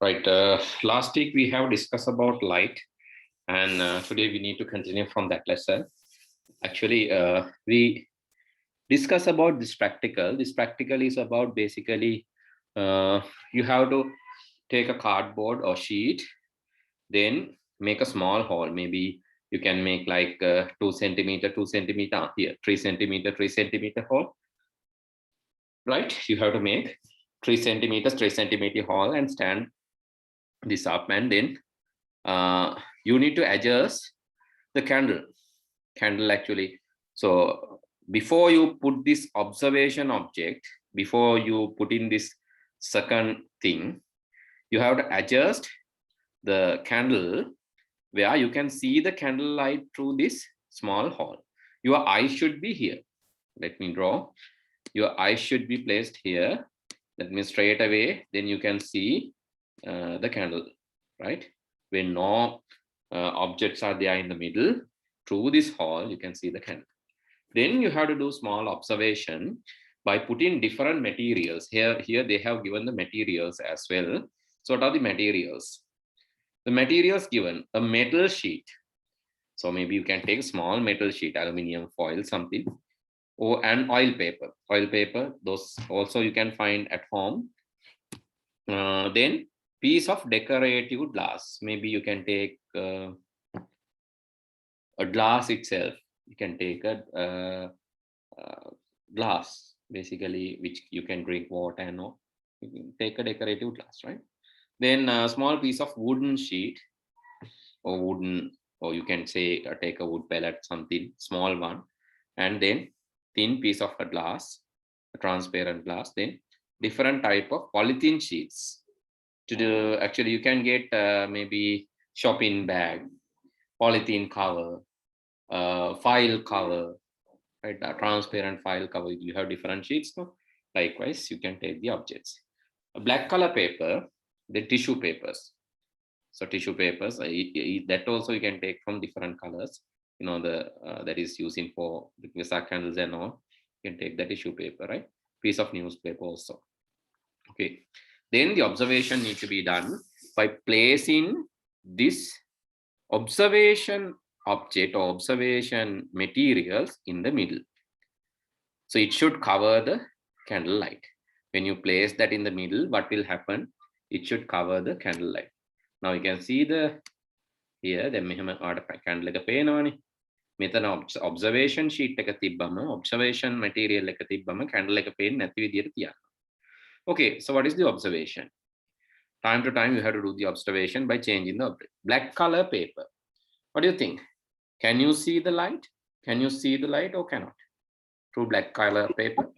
Right. Last week we have discussed about light, and today we need to continue from that lesson. Actually, we discuss about this practical. This practical is about basically you have to take a cardboard or sheet, then make a small hole. Maybe you can make like 2 centimeter, 2 centimeter here, 3 centimeter, 3 centimeter hole. Right? You have to make 3 centimeters, 3 centimeter hole and stand this up, and then you need to adjust the candle actually. So before you put this observation object, before you put in this second thing, you have to adjust the candle where you can see the candle light through this small hole. Your eye should be here. Let me draw. Your eye should be placed here. That means straight away then you can see the candle, right? When no objects are there in the middle, through this hole you can see the candle. Then you have to do small observation by putting different materials. Here they have given the materials as well. So what are the materials? The materials given, a metal sheet. So maybe you can take a small metal sheet, aluminum foil, something, or an oil paper. Oil paper, those also you can find at home. Then piece of decorative glass. Maybe you can take a glass itself. You can take a glass, basically, which you can drink water and all. You can take a decorative glass, right? Then a small piece of wooden sheet, or wooden, or you can say take a wood pellet, something small one, and then thin piece of a glass, a transparent glass. Then different type of polythene sheets. To do, actually you can get maybe shopping bag, polythene cover, file cover, right? A transparent file cover. You have different sheets. So likewise you can take the objects. A black color paper, the tissue papers. So tissue papers, that also you can take from different colors. You know, the that is using for the Visa candles and all. You can take the tissue paper, right? Piece of newspaper also. Okay. Then the observation needs to be done by placing this observation object or observation materials in the middle. So it should cover the candle light. When you place that in the middle, what will happen? It should cover the candle light. Now you can see the here the candle එක පේනවනේ. මෙතන observation sheet එක තිබ්බම, observation material එක තිබ්බම candle එක පේන්නේ නැති විදියට තියන්න. Okay, so what is the observation? Time to time you have to do the observation by changing the object. Black color paper. What do you think? Can you see the light? Can you see the light or cannot? Through black color paper?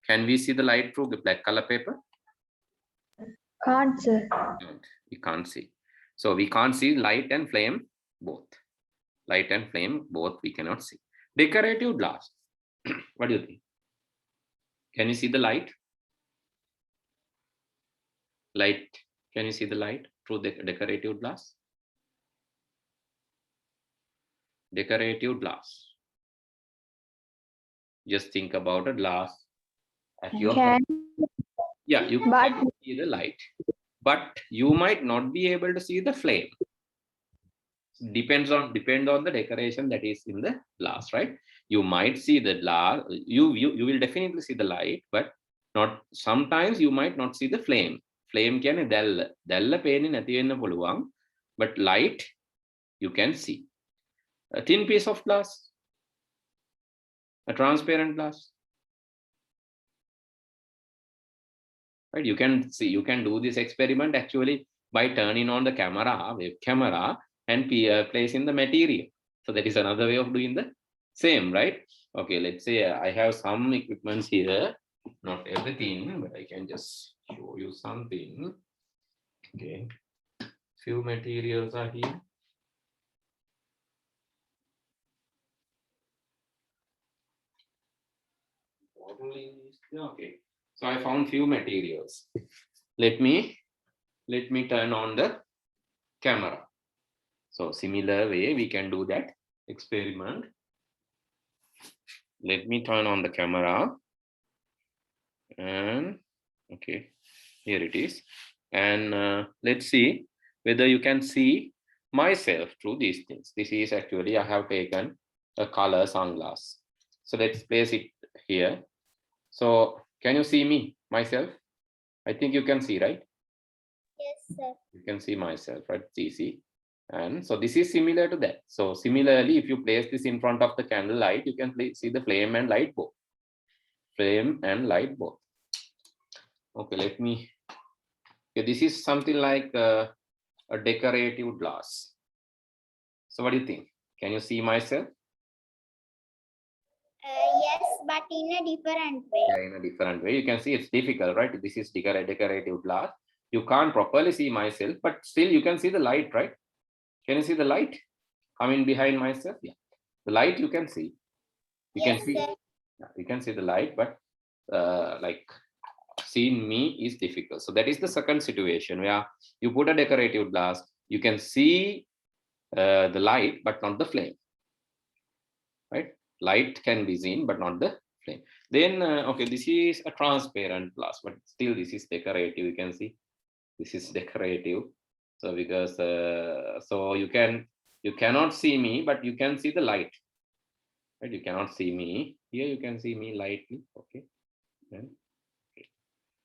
Can we see the light through the black color paper? Can't, sir. We can't see. So we can't see light and flame both. Light and flame both we cannot see. Decorative glass. What do you think? Can you see the light? Light. Can you see the light through the decorative glass? Decorative glass. Just think about a glass at your home. Yeah, you can see the light, but you might not be able to see the flame. Depend on the decoration that is in the glass, right? You might see the glass, you will definitely see the light, but not, sometimes you might not see the flame. Flame කියන්නේ දැල්ල පේන්නේ නැති වෙන්න පුළුවන්, but light you can see. A thin piece of glass, a transparent glass, right? You can see, you can do this experiment actually by turning on the camera, web camera, and placing the material. So that is another way of doing the same, right? Okay, let's say I have some equipments here, not everything, but I can just show you something. Okay, few materials are here. Okay, so I found few materials. Let me turn on the camera. So similar way we can do that experiment. Let me turn on the camera, and okay, Here it is. And let's see whether you can see myself through these things. This is actually, I have taken a color sunglass. So let's place it here. So can you see me, myself? I think you can see, right? Yes, sir. You can see myself, right? It's easy. And so this is similar to that. So similarly, if you place this in front of the candle light, you can see the flame and light both. Flame and light both. Okay, let me. Okay, this is something like a decorative glass. So what do you think? Can you see myself? Yes, but in a different way. Yeah, in a different way. You can see it's difficult, right? This is decorative glass. You can't properly see myself, but still you can see the light, right? Can you see the light coming behind myself? Yeah, the light you can see. You Yes, can see. sir. You can see the light, but like seeing me is difficult. So that is the second situation where you put a decorative glass. You can see the light, but not the flame. Right? Light can be seen, but not the flame. Then, okay, this is a transparent glass, but still this is decorative. You can see this is decorative. So because so you cannot see me, but you can see the light. Right? You cannot see me here. You can see me lightly. Okay. And, okay.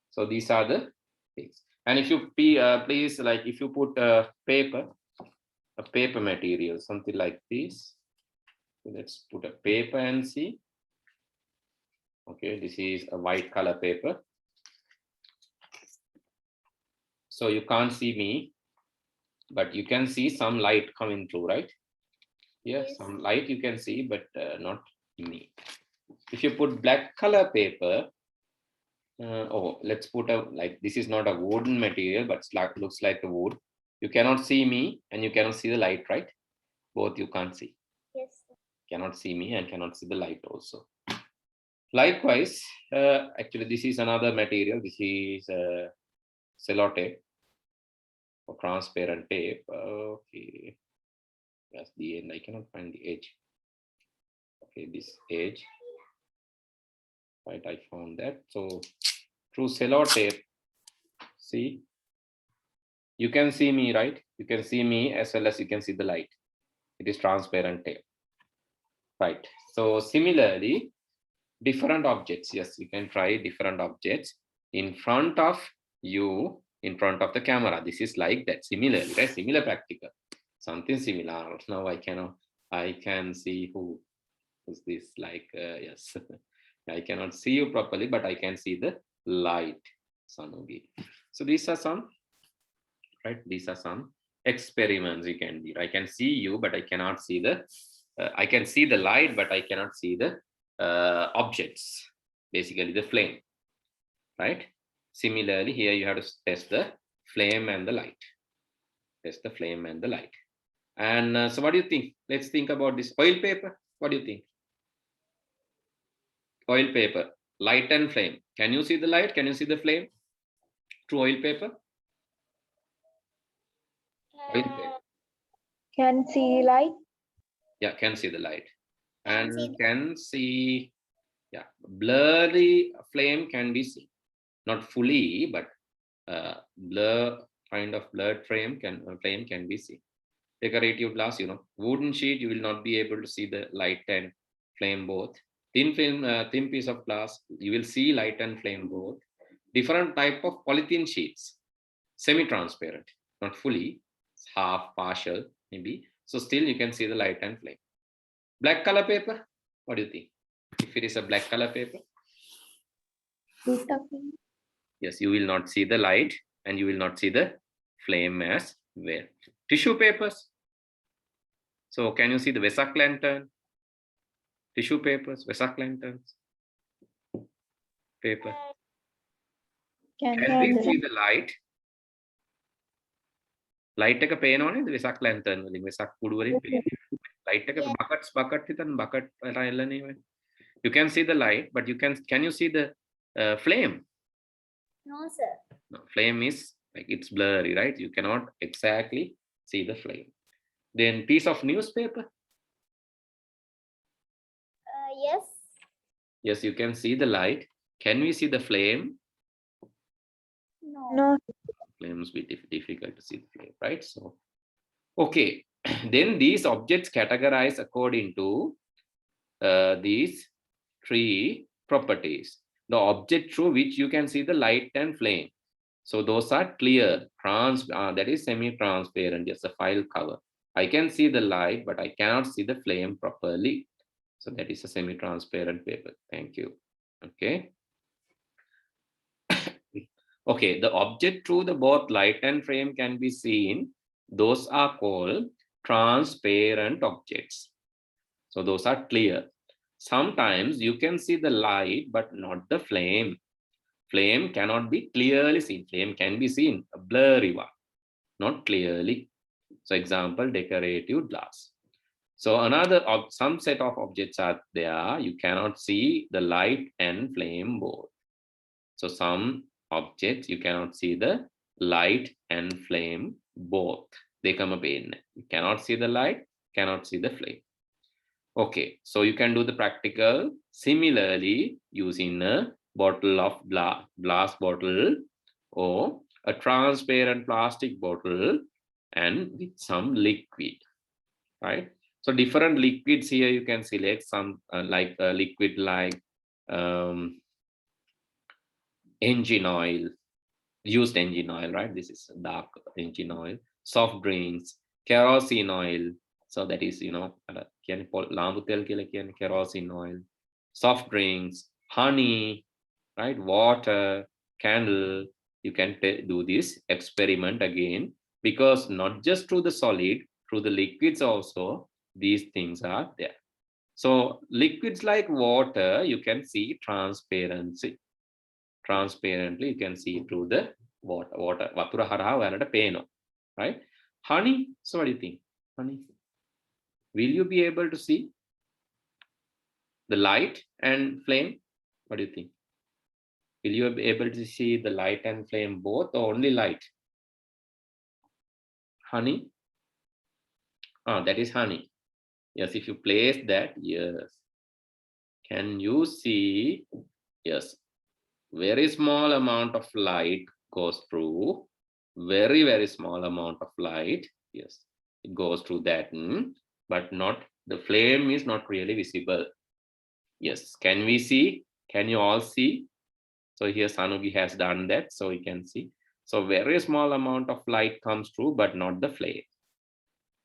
So these are the things. And if you please, like if you put a paper material, something like this. So let's put a paper and see. Okay, this is a white color paper. So you can't see me, but you can see some light coming through, right? Yeah, Yes. some light you can see, but not me. If you put black color paper, oh, let's put a, like, this is not a wooden material, but looks like a wood. You cannot see me and you cannot see the light, right? Both you can't see. Yes, sir. Cannot see me and cannot see the light also. Likewise, actually this is another material. This is sellotape or transparent tape. Okay, that's the end. I cannot find the edge. Okay, this edge. Right, I found that. So through sellotape, see, you can see me, right? You can see me as well as you can see the light. It is transparent tape. Right. So similarly, different objects. Yes, you can try different objects in front of you, in front of the camera. This is like that. Similarly, right? Similar practical. Something similar. Now I can see who is this, like, yes. I cannot see you properly, but I can see the light. Sanugi. So these are some, right? These are some experiments you can do. I can see you, but I cannot see the, I can see the light, but I cannot see the objects, basically the flame, right? Similarly, here you have to test the flame and the light. Test the flame and the light. And so what do you think? Let's think about this oil paper. What do you think? Oil paper, light and flame. Can you see the light? Can you see the flame through oil paper? Oil paper. Can see light. Yeah, can see the light. Can And see can see, yeah, blurry flame can be seen. Not fully, but kind of blurred flame can be seen. Decorative glass, wooden sheet, you will not be able to see the light and flame both. Thin film, thin piece of glass, you will see light and flame both. Different type of polythene sheets, semi-transparent, not fully, half, partial, maybe. So still you can see the light and flame. Black color paper, what do you think? If it is a black color paper, yes, you will not see the light and you will not see the flame as well. Tissue papers. So can you see the Vesak lantern? Tissue papers, Vesak lanterns, paper. Can we see the light? Light එක පේනවනේ Vesak lantern වලින් Vesak කුඩු වලින් පේන්නේ. Light එක bucket හිතන්න bucket එල්ලන්නේ. You can see the light, but can you see the flame? No, sir. No, flame is like it's blurry, right? You cannot exactly see the flame. Then piece of newspaper. Yes. Yes, you can see the light. Can we see the flame? No. Flames be difficult to see the flame, right? So, okay. Then these objects categorize according to these three properties. The object through which you can see the light and flame. So those are clear, that is semi-transparent, just a file cover. I can see the light, but I cannot see the flame properly. So that is a semi-transparent paper. Thank you. Okay. Okay, the object through the both light and frame can be seen. Those are called transparent objects. So those are clear. Sometimes you can see the light, but not the flame. Flame cannot be clearly seen. Flame can be seen, a blurry one, not clearly. So example, decorative glass. So some set of objects are there. You cannot see the light and flame both. So some objects you cannot see the light and flame both. They come up in. You cannot see the light, cannot see the flame. Okay, so you can do the practical similarly using a bottle of glass bottle or a transparent plastic bottle and with some liquid, right? So different liquids here you can select some like a liquid like engine oil, used engine oil, right? This is dark engine oil, soft drinks, kerosene oil. So that is, kerosene oil, soft drinks, honey, right? Water, candle. You can do this experiment again, because not just through the solid, through the liquids also, these things are there. So liquids like water, you can see transparency. Transparently, you can see through the water. Vatura haraha oyaලට පේනවා, right? Honey, so what do you think? Honey, will you be able to see the light and flame? What do you think? Will you be able to see the light and flame both, or only light? Honey? That is honey. Yes, if you place that, yes. Can you see? Yes. Very small amount of light goes through. Very, very small amount of light. Yes, it goes through that, but not, the flame is not really visible. Yes, can we see? Can you all see? So here Sanugi has done that, so you can see. So very small amount of light comes through, but not the flame.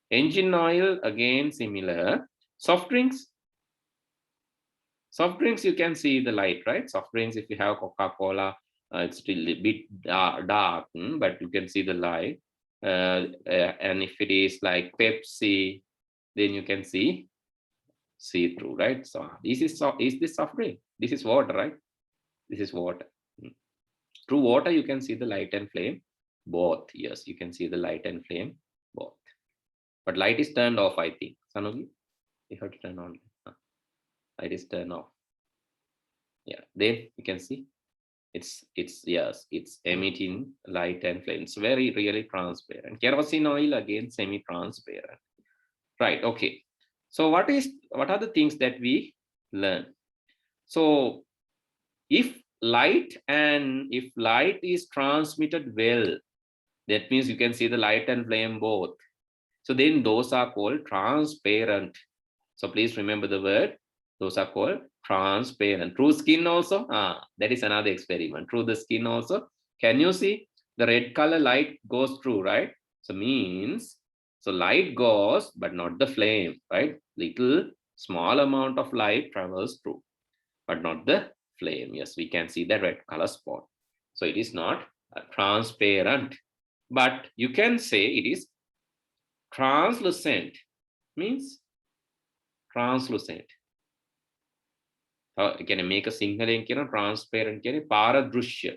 Engine oil, again similar. Soft drinks. Soft drinks, you can see the light, right? Soft drinks, if you have Coca-Cola, it's still a bit dark, but you can see the light. And if it is like Pepsi, then you can see through, right? So this is this soft drink? This is water, right? This is water. Through water, you can see the light and flame both. Yes, you can see the light and flame both. But light is turned off, I think. Sanugi, you have to turn on. Light is turned off. Yeah, then you can see it's emitting light and flame. It's very really transparent. Kerosene oil, again semi-transparent. Right. Okay. So what are the things that we learn? So if light is transmitted well, that means you can see the light and flame both. So then those are called transparent. So please remember the word. Those are called transparent. Through skin also, that is another experiment. Through the skin also, can you see the red color light goes through, right? So means, so light goes, but not the flame, right? Little small amount of light travels through, but not the flame. Yes, we can see the red color spot. So it is not transparent, but you can say it is translucent. Means translucent. Can I make a single transparent? Paradrushya.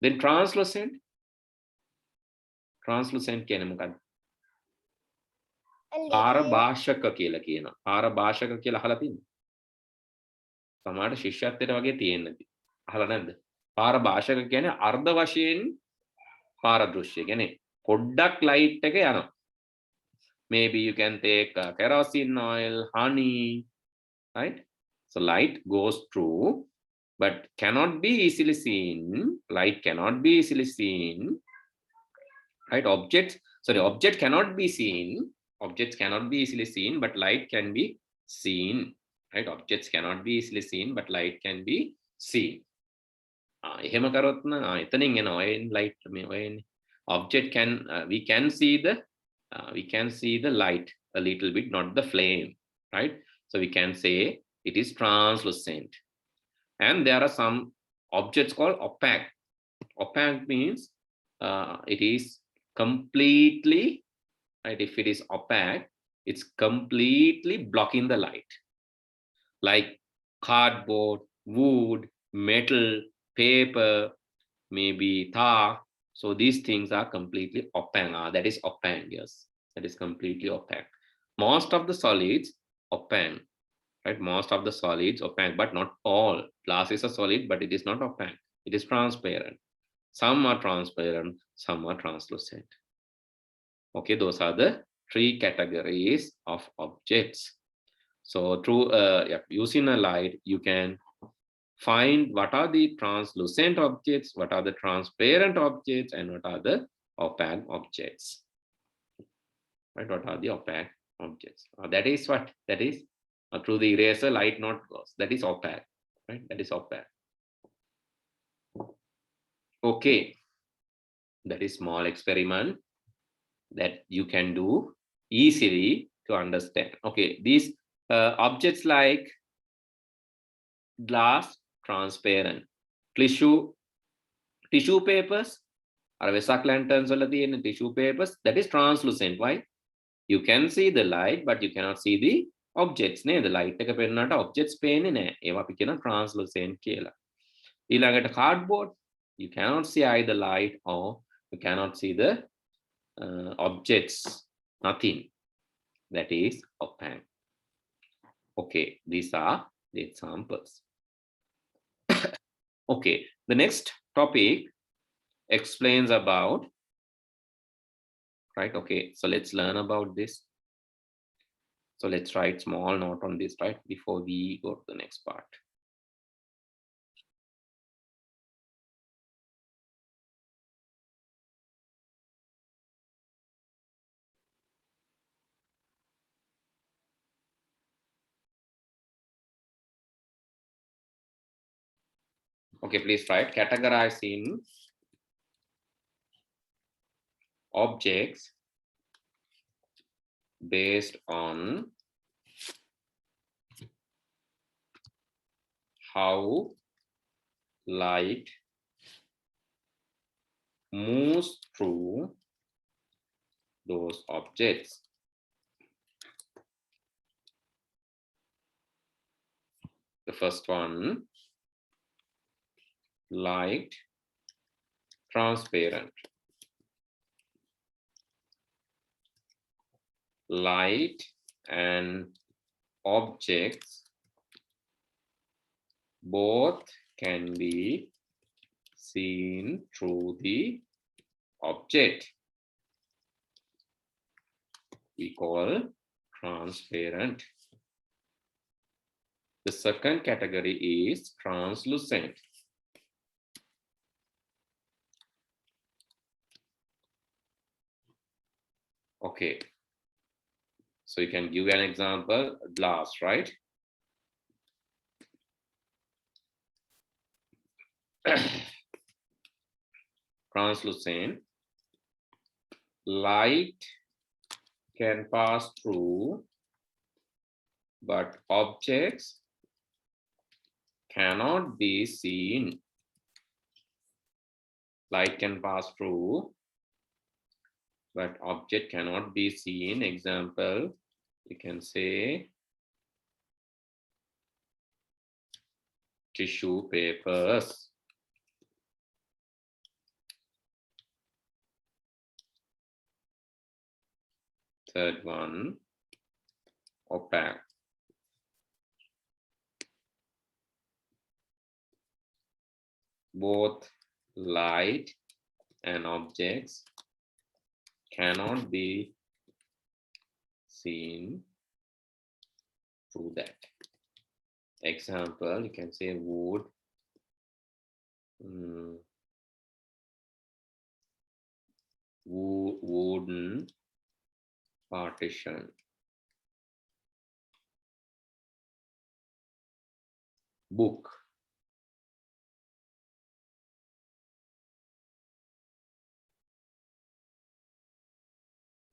Then translucent. Translucent කියන මොකක්ද? පාරභාෂක කියලා කියනවා. පාරභාෂක කියලා අහලා තියෙනවද? සමහර ශිෂ්‍යත්වයට වගේ තියෙන්නේ. අහලා නැද්ද? පාරභාෂක කියන්නේ අර්ධ වශයෙන් පාරදෘශ්‍ය. කියන්නේ පොඩ්ඩක් ලයිට් එක යනවා. Maybe you can take kerosene oil, honey, right? So light goes through, but cannot be easily seen. Light cannot be easily seen, right? Object cannot be seen. Objects cannot be easily seen, but light can be seen, right? Objects cannot be easily seen, but light can be seen. එහෙම කරොත් නම් එතනින් එන light මේ ඔය object can we can see the light a little bit, not the flame, right? So we can say it is translucent. And there are some objects called opaque. Opaque means it is completely, right? If it is opaque, it's completely blocking the light, like cardboard, wood, metal, paper, maybe tar. So these things are completely opaque. That is opaque, yes. That is completely opaque. Most of the solids opaque, right? Most of the solids opaque, but not all. Glass is a solid, but it is not opaque. It is transparent. Some are transparent, some are translucent. Okay, those are the three categories of objects. So through using a light, you can find what are the translucent objects, what are the transparent objects, and what are the opaque objects. Right? What are the opaque objects? That is what? That is through the eraser, light not goes. That is opaque, right? That is opaque. Okay, that is small experiment that you can do easily to understand. Okay, these objects like glass, transparent. Tissue papers, or Vesak lanterns, tissue papers, that is translucent. Why? You can see the light, but you cannot see the objects. The light එක පෙන්නට objects පේන්නේ නැහැ. ඒවා අපි කියන translucent කියලා. ඊළඟට cardboard, you cannot see either light or you cannot see the objects. Nothing. That is opaque. Okay, these are the examples. Okay, the next topic explains about, right? Okay, so let's learn about this. So let's write small note on this, right? Before we go to the next part. Okay, please write categorizing objects based on how light moves through those objects. The first one, light, transparent. Light and objects both can be seen through the object. We call transparent. The second category is translucent. Okay, so you can give an example, glass, right? Translucent. Light can pass through, but objects cannot be seen. Light can pass through, but object cannot be seen. Example, you can say tissue papers. Third one, opaque. Both light and objects cannot be seen through that. Example, you can say wood, wooden partition. Book.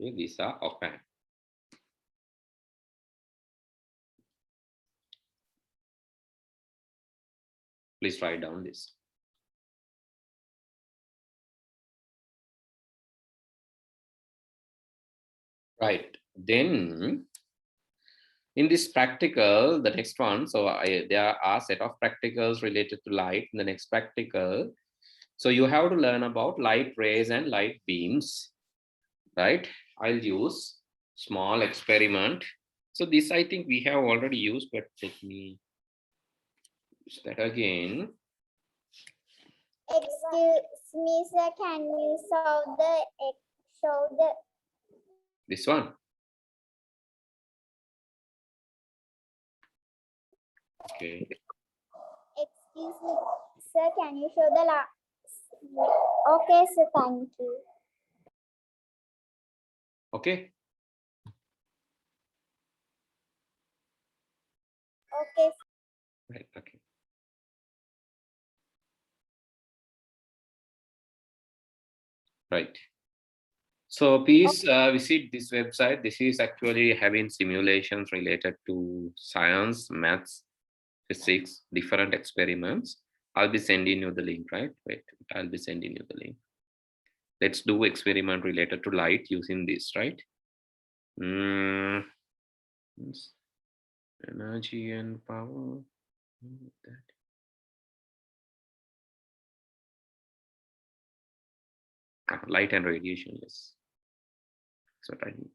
Okay, these are offhand. Please write down this. Right. Then in this practical, the next one, so there are a set of practicals related to light in the next practical. So you have to learn about light rays and light beams, right? I'll use small experiment. So this I think we have already used, but let me use that again. Excuse me, sir. Can you show the This one. Okay. excuse me, sir? Can you show the last? Okay, sir. Thank you. Okay. Okay. Right. Okay. Right. So please visit this website. This is actually having simulations related to science, maths, physics, different experiments. I'll be sending you the link, right? Wait, I'll be sending you the link. Let's do experiment related to light using this, right? Energy and power. Light and radiation, yes. That's what I need.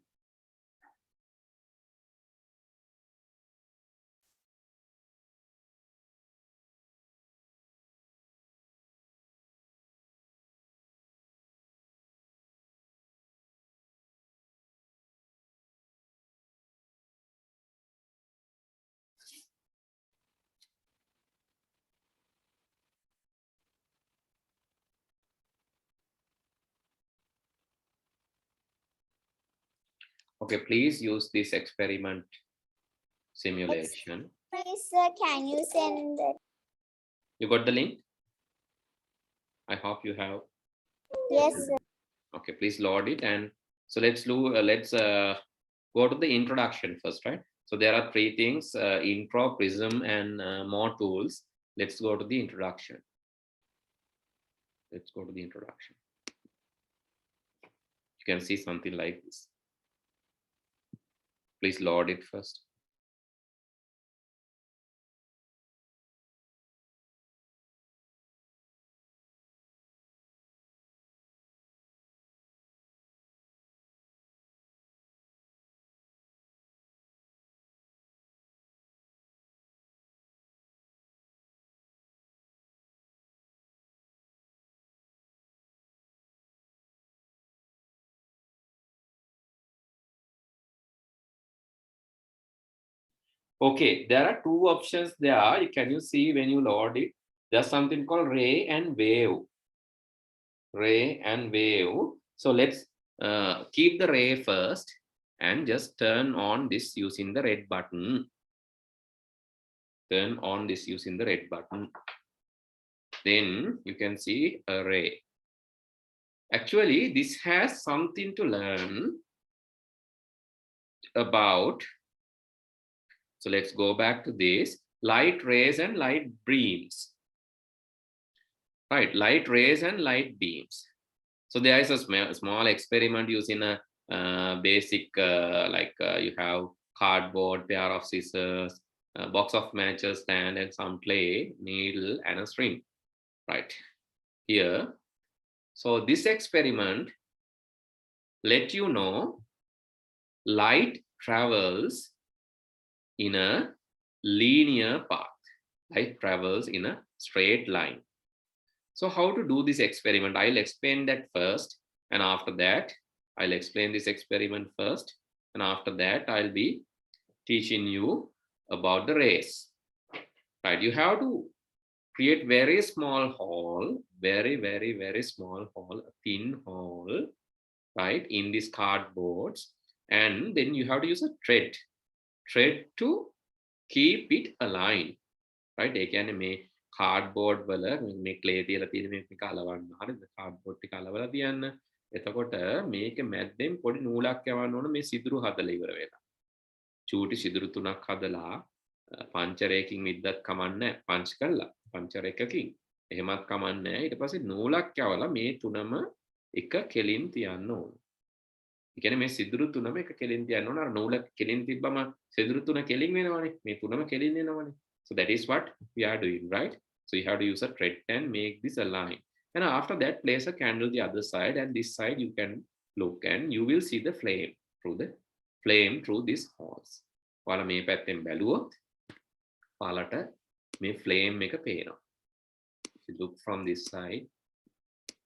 Okay, please use this experiment simulation. Please, sir. Can you send it? You got the link? I hope you have. Yes, sir. Okay, please load it. And so let's go to the introduction first, right? So there are three things: intro, prism, and more tools. Let's go to the introduction. Let's go to the introduction. You can see something like this. Please load it first. Okay, there are two options there. Can you see when you load it? There's something called ray and wave. Ray and wave. So let's keep the ray first and just turn on this using the red button. Turn on this using the red button. Then you can see a ray. Actually, this has something to learn about. So let's go back to this. Light rays and light beams. Right, light rays and light beams. So there is a small experiment using a basic, you have cardboard, pair of scissors, a box of matches, stand, and some clay, needle, and a string. Right here. So this experiment let you know light travels in a linear path. Light travels in a straight line. So how to do this experiment? I'll explain that first, and after that, I'll explain this experiment first, and after that, I'll be teaching you about the rays. Right? You have to create very small hole, very small hole, a thin hole, right, in these cardboards. And then you have to use a thread to keep it aligned, right? ඒ කියන්නේ මේ cardboard වල මේ clay තියලා තියෙන මේක අලවන්න. හරිද? cardboard ටික අලවලා තියන්න. එතකොට මේක මැද්දෙන් පොඩි නූලක් යවන්න ඕන මේ සිදුරු හදලා ඉවර වෙලා. චූටි සිදුරු තුනක් හදලා පංචරයකින් විද්දත් කමන්නේ පංච් කරලා පංචර එකකින් එහෙමත් කමන්නේ. ඊට පස්සේ නූලක් යවලා මේ තුනම එක කෙලින් තියන්න ඕන. ඒ කියන්නේ මේ සිදුරු තුනම එක කෙලින් තියන්න ඕන. අර නූල කෙලින් තිබ්බම සිදුරු තුන කෙලින් වෙනවනේ. මේ තුනම කෙලින් වෙනවනේ. So that is what we are doing, right? So you have to use a thread and make this align. And after that, place a candle the other side, and this side you can look and you will see the flame through these holes. ඔයාලා මේ පැත්තෙන් බැලුවොත් ඔයාලට මේ flame එක පේනවා. If you look from this side,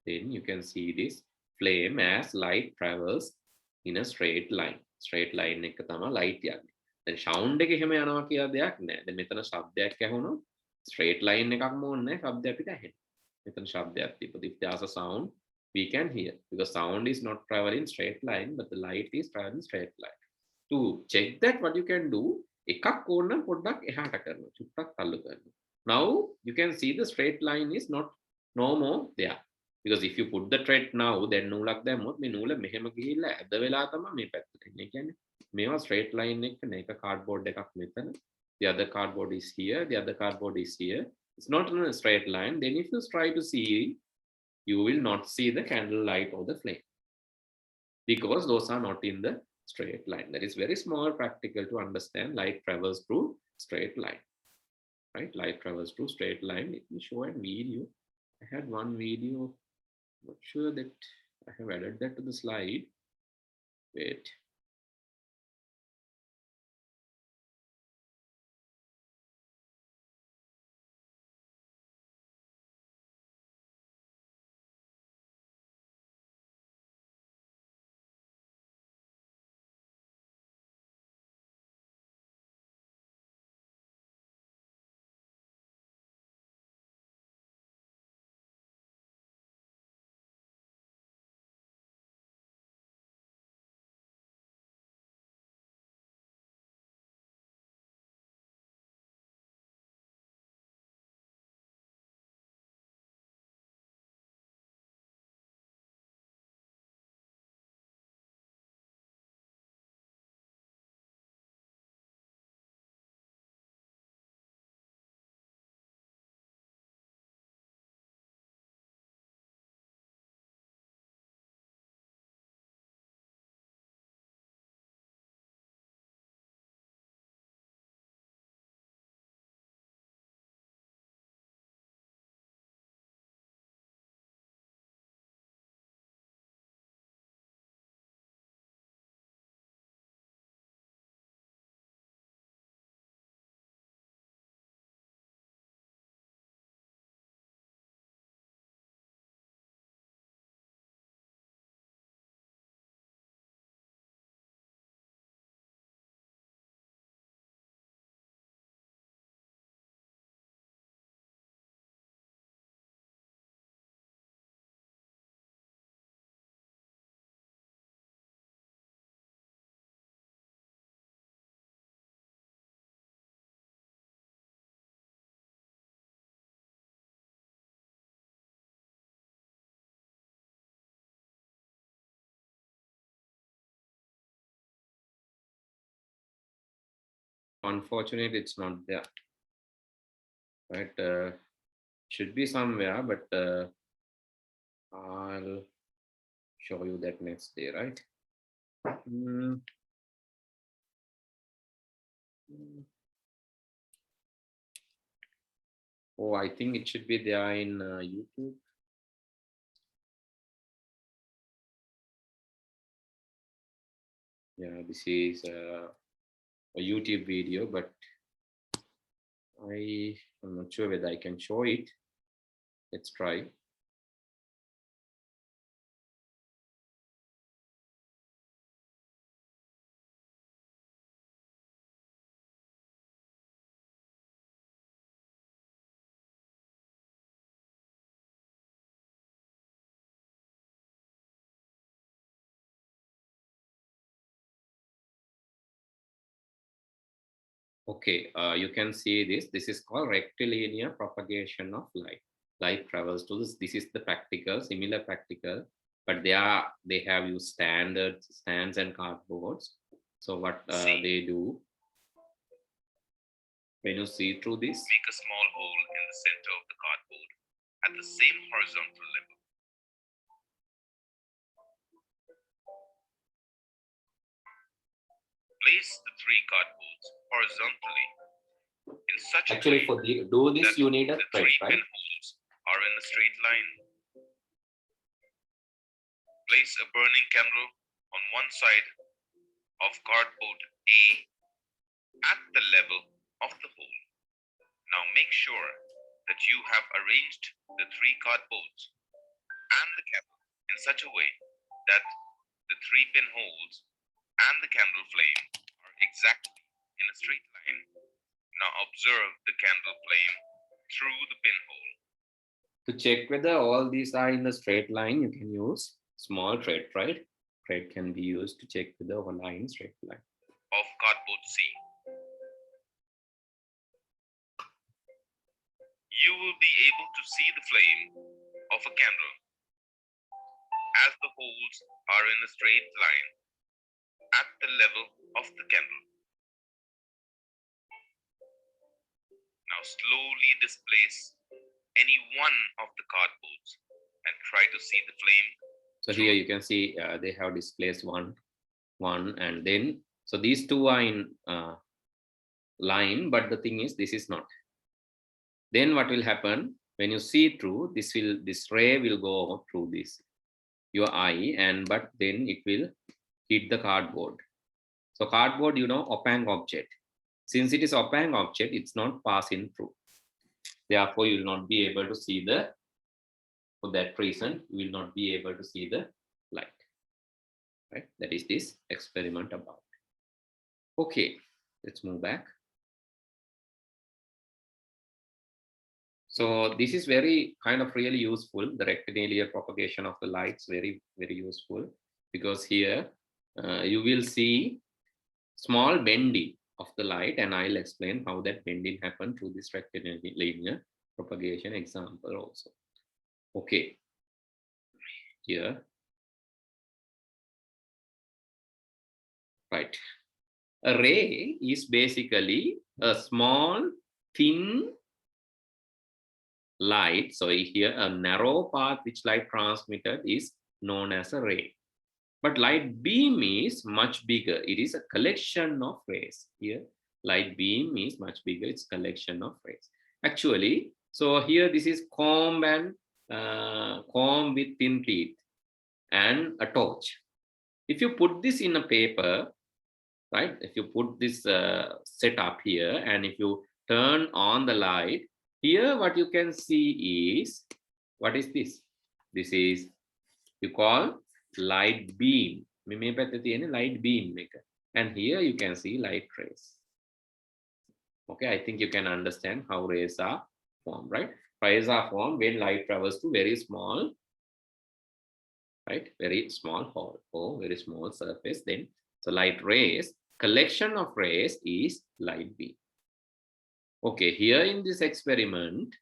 then you can see this flame as light travels in a straight line. Straight line එක තමයි light යන්නේ. දැන් sound එක එහෙම යනවා කියලා දෙයක් නැහැ. දැන් මෙතන ශබ්දයක් ඇහුණොත් straight line එකක්ම ඕනේ නැහැ ශබ්දය අපිට ඇහෙන්න. මෙතන ශබ්දයක් තිබ්බොත් if there's a sound we can hear, because sound is not traveling straight line but the light is traveling straight line. To check that, what you can do, එකක් ඕනනම් පොඩ්ඩක් එහාට කරනවා, චුට්ටක් තල්ලු කරනවා. Now you can see the straight line is no more there, because if you put the thread now, then නූලක් දැම්මොත් මේ නූල මෙහෙම ගිහිල්ලා ඇද වෙලා තමයි මේ පැත්තට එන්නේ. ඒ කියන්නේ මේවා straight line එක නේ. එක cardboard එකක් මෙතන, the other cardboard is here, the other cardboard is here. It's not in a straight line. Then if you try to see, you will not see the candle light or the flame, because those are not in the straight line. That is very small practical to understand. Light travels through straight line, right? Light travels through straight line. Let me show a video. I had one video, not sure that I have added that to the slide. Wait. Unfortunately, it's not there, right? Should be somewhere, but I'll show you that next day, right? Oh, I think it should be there in YouTube. Yeah, this is a YouTube video, but I'm not sure whether I can show it. Let's try. Okay, you can see this. This is called rectilinear propagation of light. Light travels to this. This is the practical, similar practical, but they have used stands and cardboards. So what they do, when you see through this, make a small hole in the center of the cardboard at the same horizontal level. Place the 3 cardboards horizontally in such actually a way for do this that you need a the thread, 3 right? pinholes are in a straight line. Place a burning candle on one side of cardboard A at the level of the hole. Now make sure that you have arranged the 3 cardboards and the candle in such a way that the 3 pinholes and the candle flame are exactly in a straight line. Now observe the candle flame through the pinhole. To check whether all these are in a straight line, you can use small thread, right? Thread can be used to check whether all are in straight line. Of cardboard C. You will be able to see the flame of a candle as the holes are in a straight line at the level of the candle. Now slowly displace any one of the cardboards and try to see the flame. So here you can see they have displaced one, and then, so these 2 are in line, but the thing is this is not. Then what will happen when you see through, this ray will go through this, your eye, but then it will hit the cardboard. So cardboard, opaque object. Since it is opaque object, it's not passing through. Therefore, you will not be able to see for that reason, you will not be able to see the light. Right? That is this experiment about. Okay, let's move back. So this is very really useful. The rectilinear propagation of the lights, very, very useful, because here you will see small bending of the light, and I'll explain how that bending happened through this rectilinear propagation example also. Okay, here, right. A ray is basically a small, thin light. So here a narrow path which light transmitted is known as a ray. But light beam is much bigger. It is a collection of rays. Here, light beam is much bigger. It's collection of rays. Actually, so here this is comb and comb with thin teeth and a torch. If you put this in a paper, right? If you put this setup here, and if you turn on the light, here what you can see is, what is this? This is, you call light beam. Light beam maker. And here you can see light rays. Okay, I think you can understand how rays are formed, right? Rays are formed when light travels to very small, right? Very small hole or very small surface. Then, so light rays, collection of rays is light beam. Okay, here in this experiment,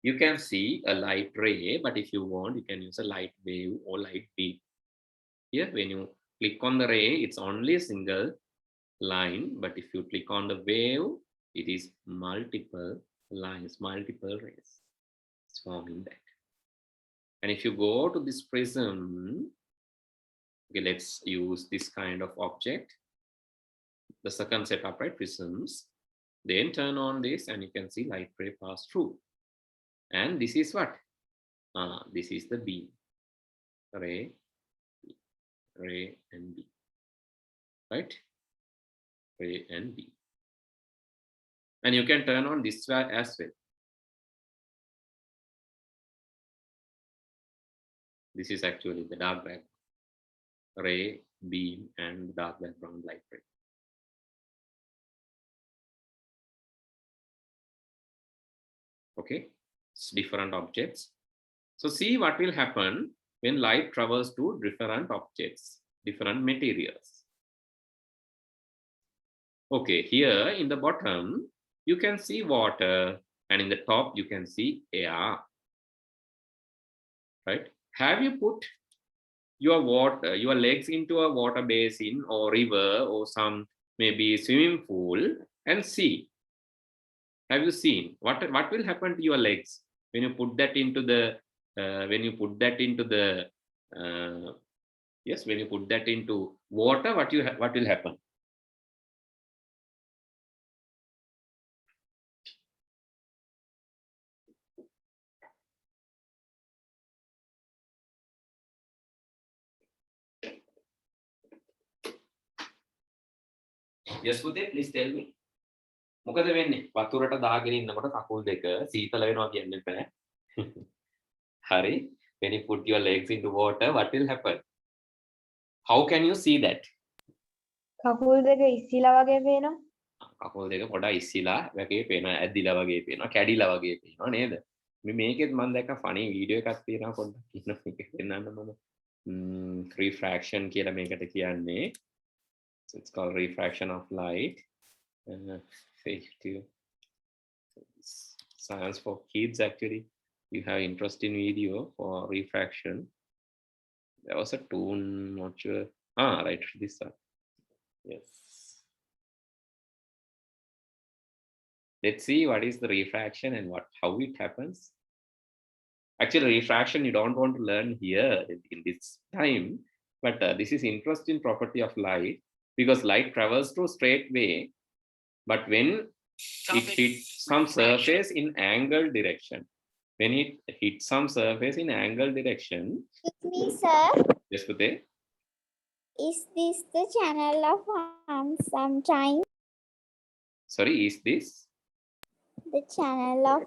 you can see a light ray, but if you want, you can use a light wave or light beam. Here, when you click on the ray, it's only a single line, but if you click on the wave, it is multiple lines, multiple rays. It's forming that. And if you go to this prism, okay, let's use this kind of object. The second setup, right, prisms. Then turn on this and you can see light ray pass through. And this is what? This is the beam. Ray and beam. Right? Ray and beam. And you can turn on this as well. This is actually the dark background. Ray, beam, and dark background light ray. Okay, it's different objects. So see what will happen when light travels to different objects, different materials. Okay, here in the bottom, you can see water, and in the top, you can see air. Right? Have you put your legs into a water basin or river or some maybe swimming pool and see? Have you seen what will happen to your legs when you put that into the yes, when you put that into water? What will happen? Yes, Pute, please tell me. මොකද වෙන්නේ? වතුරට දාගෙන ඉන්නකොට කකුල් දෙක සීතල වෙනවා කියන්නේ බෑ. හරි. When you put your legs into water, what will happen? How can you see that? කකුල් දෙක ඉස්සිලා වගේ පේනවා. කකුල් දෙක පොඩ්ඩක් ඉස්සිලා වගේ පේනවා, ඇදිලා වගේ පේනවා, කැඩිලා වගේ පේනවා නේද? මේකෙත් මම දැක්ක ෆනි වීඩියෝ එකක් තියෙනවා පොඩ්ඩක් ඉන්න මේක පෙන්නන්න මම. Refraction කියලා මේකට කියන්නේ. So it's called refraction of light. Science for kids, actually. You have interesting video for refraction. There was a tune, not sure. Right, this one. Yes. Let's see what is the refraction and how it happens. Actually, refraction you don't want to learn here in this time, but this is interesting property of light, because light travels through straight way, but when it hits some surface in angled direction, when it hits some surface in angled direction. Excuse me, sir. Yes, Pute? Is this the channel of sometime? Sorry, is this? The channel of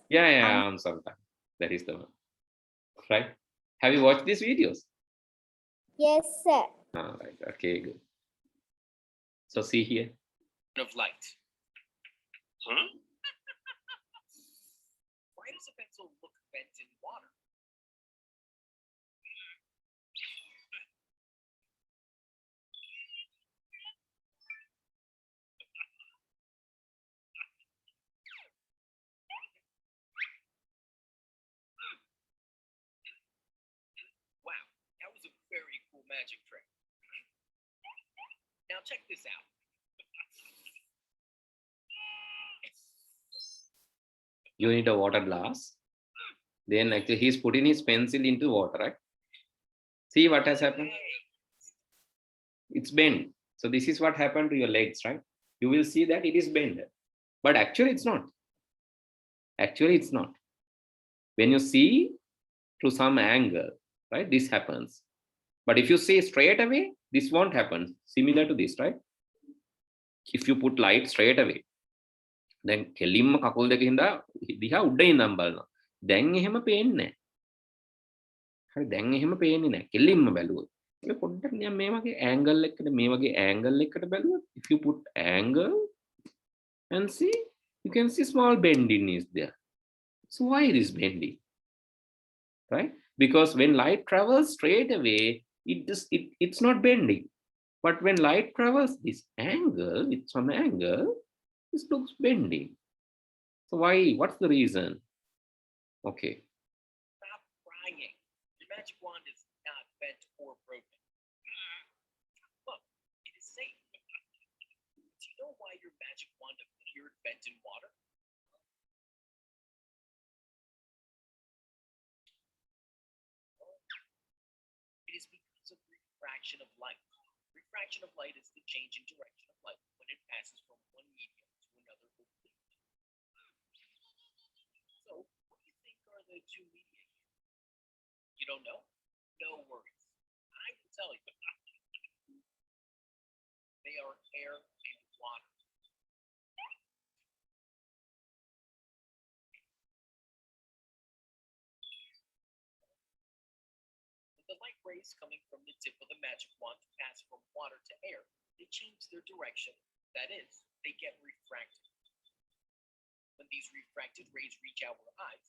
Yeah, sometime. That is the one. Right? Have you watched these videos? Yes, sir. Right. Okay, good. So see here. Of light. Huh? Why does a pencil look bent in water? Wow, that was a very cool magic trick. Now check this out. You need a water glass. Then actually he's putting his pencil into water, right? See what has happened? It's bent. So this is what happened to your legs, right? You will see that it is bent, but actually it's not. Actually it's not. When you see to some angle, right, this happens. But if you see straight away, this won't happen. Similar to this, right? If you put light straight away, then කෙලින්ම කකුල් දෙක හින්දා දිහා උඩ ඉඳන් බලනවා. දැන් එහෙම පේන්නේ නැහැ. හරි දැන් එහෙම පේන්නේ නැහැ. කෙලින්ම බැලුවොත්. ඒක පොඩ්ඩක් නිකන් මේ වගේ angle එකකට මේ වගේ angle එකකට බැලුවොත්, if you put angle and see, you can see small bending is there. So why it is bending? Right? Because when light travels straight away, it's not bending. But when light travels this angle, with some angle, this looks bending. So why? What's the reason? Okay. Stop crying. Your magic wand is not bent or broken. Look, it is safe. Do you know why your magic wand appeared bent in water? It is because of refraction of light. Refraction of light is the change in direction of light when it passes from one medium to another oblique. So, what do you think are the two media here? You don't know? No worries. I will tell you. They are air and water. The light rays coming from the tip of the magic wand pass from water to air. They change their direction. That is, they get refracted. When these refracted rays reach our eyes.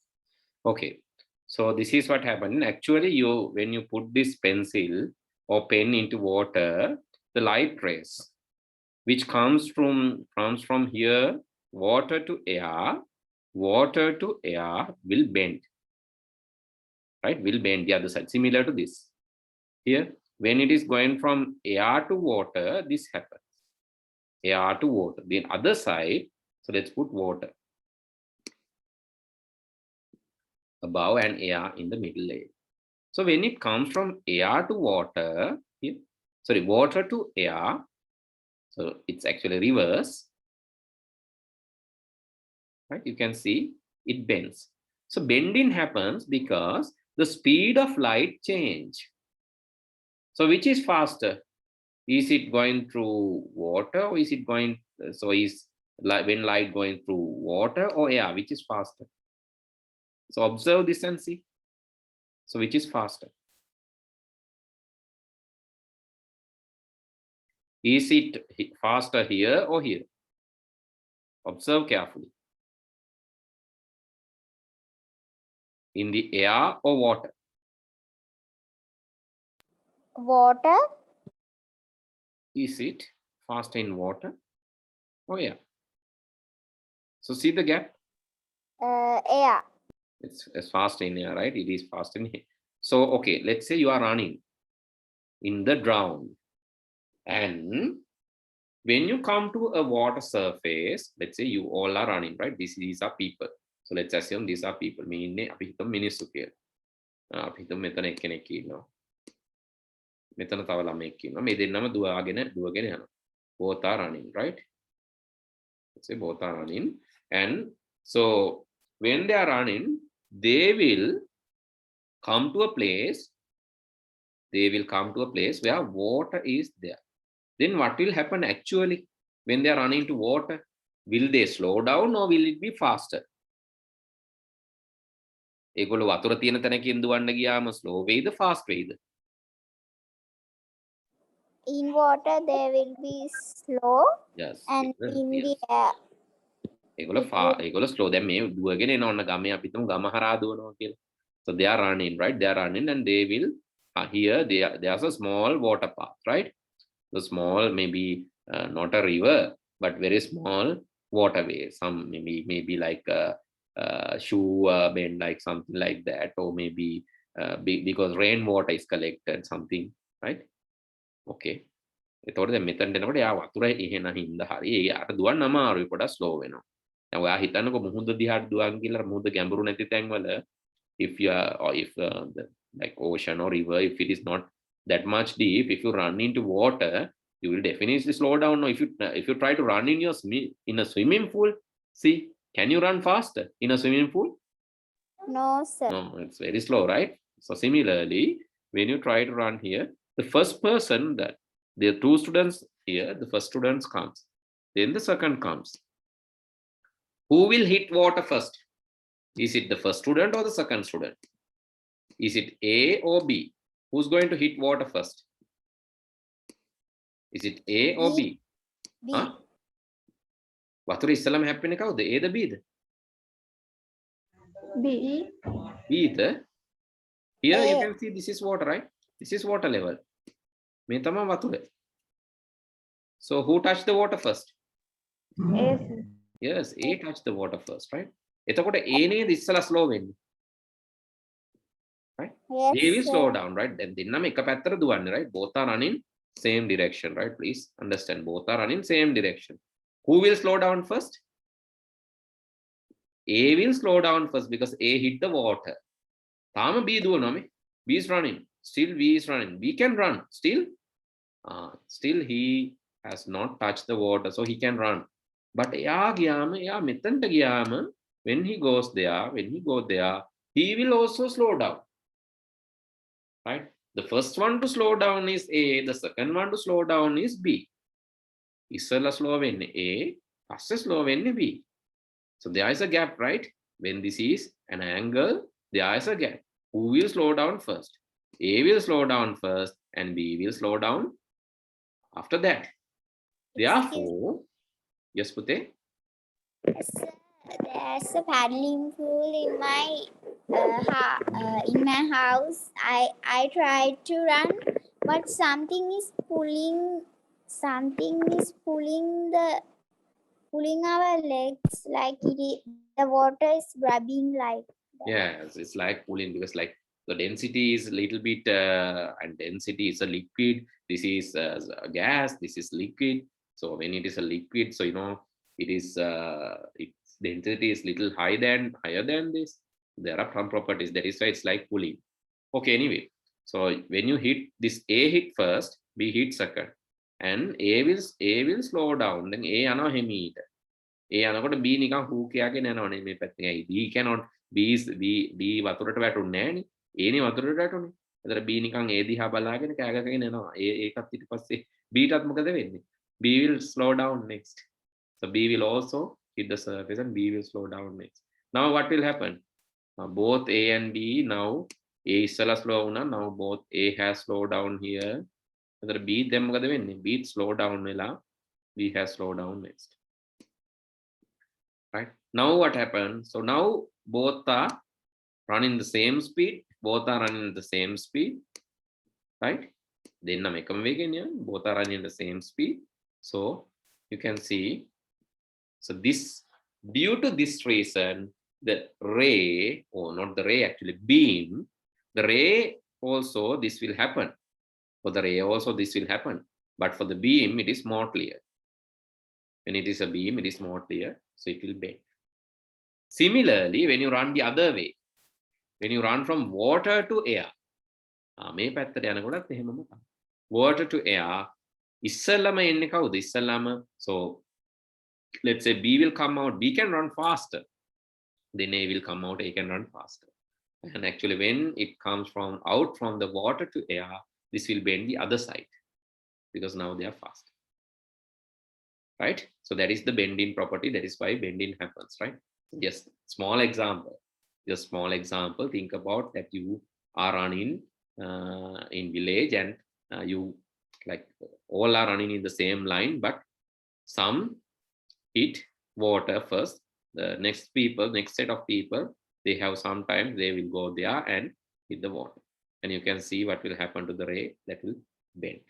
Okay. So this is what happened. Actually, when you put this pencil or pen into water, the light rays which comes from here, water to air will bend, right? Will bend the other side, similar to this. Here, when it is going from air to water, this happens. Air to water. The other side, so let's put water above and air in the middle layer. So when it comes from air to water, here, sorry, water to air, so it's actually reverse, right? You can see it bends. So bending happens because the speed of light change. So which is faster? Is it going through water, or is it going, so is when light going through water or air, which is faster? So observe this and see. So which is faster? Is it faster here or here? Observe carefully. In the air or water? Water. Is it faster in water or air? So see the gap. Air. It's faster in air, right? It is faster in here. So okay, let's say you are running in the ground, and when you come to a water surface, let's say you all are running, right? These are people. So let's assume these are people. Meaning අපි හිතමු මිනිස්සු කියලා. අපි හිතමු මෙතන එක්කෙනෙක් ඉන්නවා. මෙතන තව ළමෙක් ඉන්නවා. මේ දෙන්නම දුවගෙන යනවා. Both are running, right? Let's say both are running. And so when they are running, they will come to a place where water is there. Then what will happen actually when they are running to water? Will they slow down or will it be faster? ඒගොල්ලෝ වතුර තියෙන තැනකින් දුවන්න ගියාම slow වේද fast වේද? In water they will be slow. Yes. And in yes. the air. ඒගොල්ලෝ slow. දැන් මේ දුවගෙන එන ඔන්න ගමේ අපි තුමු ගම හරහා දුවනවා කියලා. So they are running, right? They are running and they will here there's a small water path, right? The small, maybe not a river, but very small waterway. Some maybe like a shoe bend, like something like that, or maybe because rainwater is collected, something, right? Okay. එතකොට දැන් මෙතනට එනකොට යා වතුර එහෙන හින්දා හරි යාට දුවන්න අමාරුයි, පොඩක් ස්ලෝ වෙනවා. දැන් ඔයා හිතන්නකො මුහුද දිහාට දුවන් කියලා මුහුද ගැඹුරු නැති තැන්වල if you are, or if the like ocean or river, if it is not that much deep, if you run into water, you will definitely slow down. Or if you try to run in a swimming pool, see, can you run faster in a swimming pool? No, sir. No, it's very slow, right? So similarly, when you try to run here, the first person, that there are two students here, the first student comes, then the second comes. Who will hit water first? Is it the first student or the second student? Is it A or B? Who's going to hit water first? Is it A or B? B. Huh? වතුර ඉස්සලම හැප්පෙන්නේ කවුද? A the B the? B. B the? Here you A. can see this is water, right? This is water level. මේ තමයි වතුර. So who touched the water first? Yes. Yes, A touched the water first, right? එතකොට A නේද ඉස්සලා slow වෙන්නේ. Right? Yes, They will sir. slow down, right? Then දෙන්නම එක පැත්තට දුවන්නේ, right? Both are running same direction, right? Please understand, both are running same direction. Who will slow down first? A will slow down first because A hit the water. තාම B දුවනවා මේ. B is running. Still B is running. B can run. Still he has not touched the water, so he can run. But එයා ගියාම, එයා මෙතනට ගියාම, when he goes there, he will also slow down. Right? The first one to slow down is A, the second one to slow down is B. ඉස්සෙල්ලා slow වෙන්නේ A, පස්සේ slow වෙන්නේ B. So there is a gap, right? When this is an angle, there is a gap. Who will slow down first? A will slow down first and B will slow down after that. Therefore, yes, Pute? Sir, there's a paddling pool in my house. I tried to run, but something is pulling something is pulling our legs, like the water is grabbing like that. Yes, it's like pulling because like the density is a little bit and density is a liquid. This is a gas. This is liquid. So when it is a liquid, so it is its density is little higher than this. There are some properties. That is why it's like pulling. Okay. Anyway, so when you hit this, A hit first, B hit second, and A will slow down. Then A යනවා හිමීට. A යනකොට B නිකන් හූ කියාගෙන යනවනේ මේ පැත්තෙන්. ඇයි B cannot B වතුරට වැටුන්නේ නැහනේ. A නේ වතුරට වැටුනේ. එතන B නිකන් A දිහා බලාගෙන කෑගගෙන යනවා. ඒකත් ඊට පස්සේ B ටත් මොකද වෙන්නේ? B will slow down next. So B will also hit the surface and B will slow down next. Now what will happen? Both A and B now A ඉස්සලා slow වුණා. Now both A has slowed down here. එතන B දැන් මොකද වෙන්නේ? B slow down වෙලා B has slowed down next. Right? Now what happened? So now both are running the same speed. Both are running the same speed. Right? Then both are running the same speed. So you can see. So this, due to this reason, the ray, or not the ray, actually beam, the ray also this will happen. For the ray also this will happen. But for the beam, it is more clear. When it is a beam, it is more clear. So it will bend. Similarly, when you run the other way, when you run from water to air, water to air, so let's say B will come out, B can run faster. Then A will come out, A can run faster. And actually when it comes out from the water to air, this will bend the other side because now they are fast. Right? So that is the bending property. That is why bending happens, right? Just small example. Just small example. Think about that you are running in village and you like all are running in the same line, but some hit water first. The next set of people, they have sometimes they will go there and hit the water. And you can see what will happen to the ray, that will bend.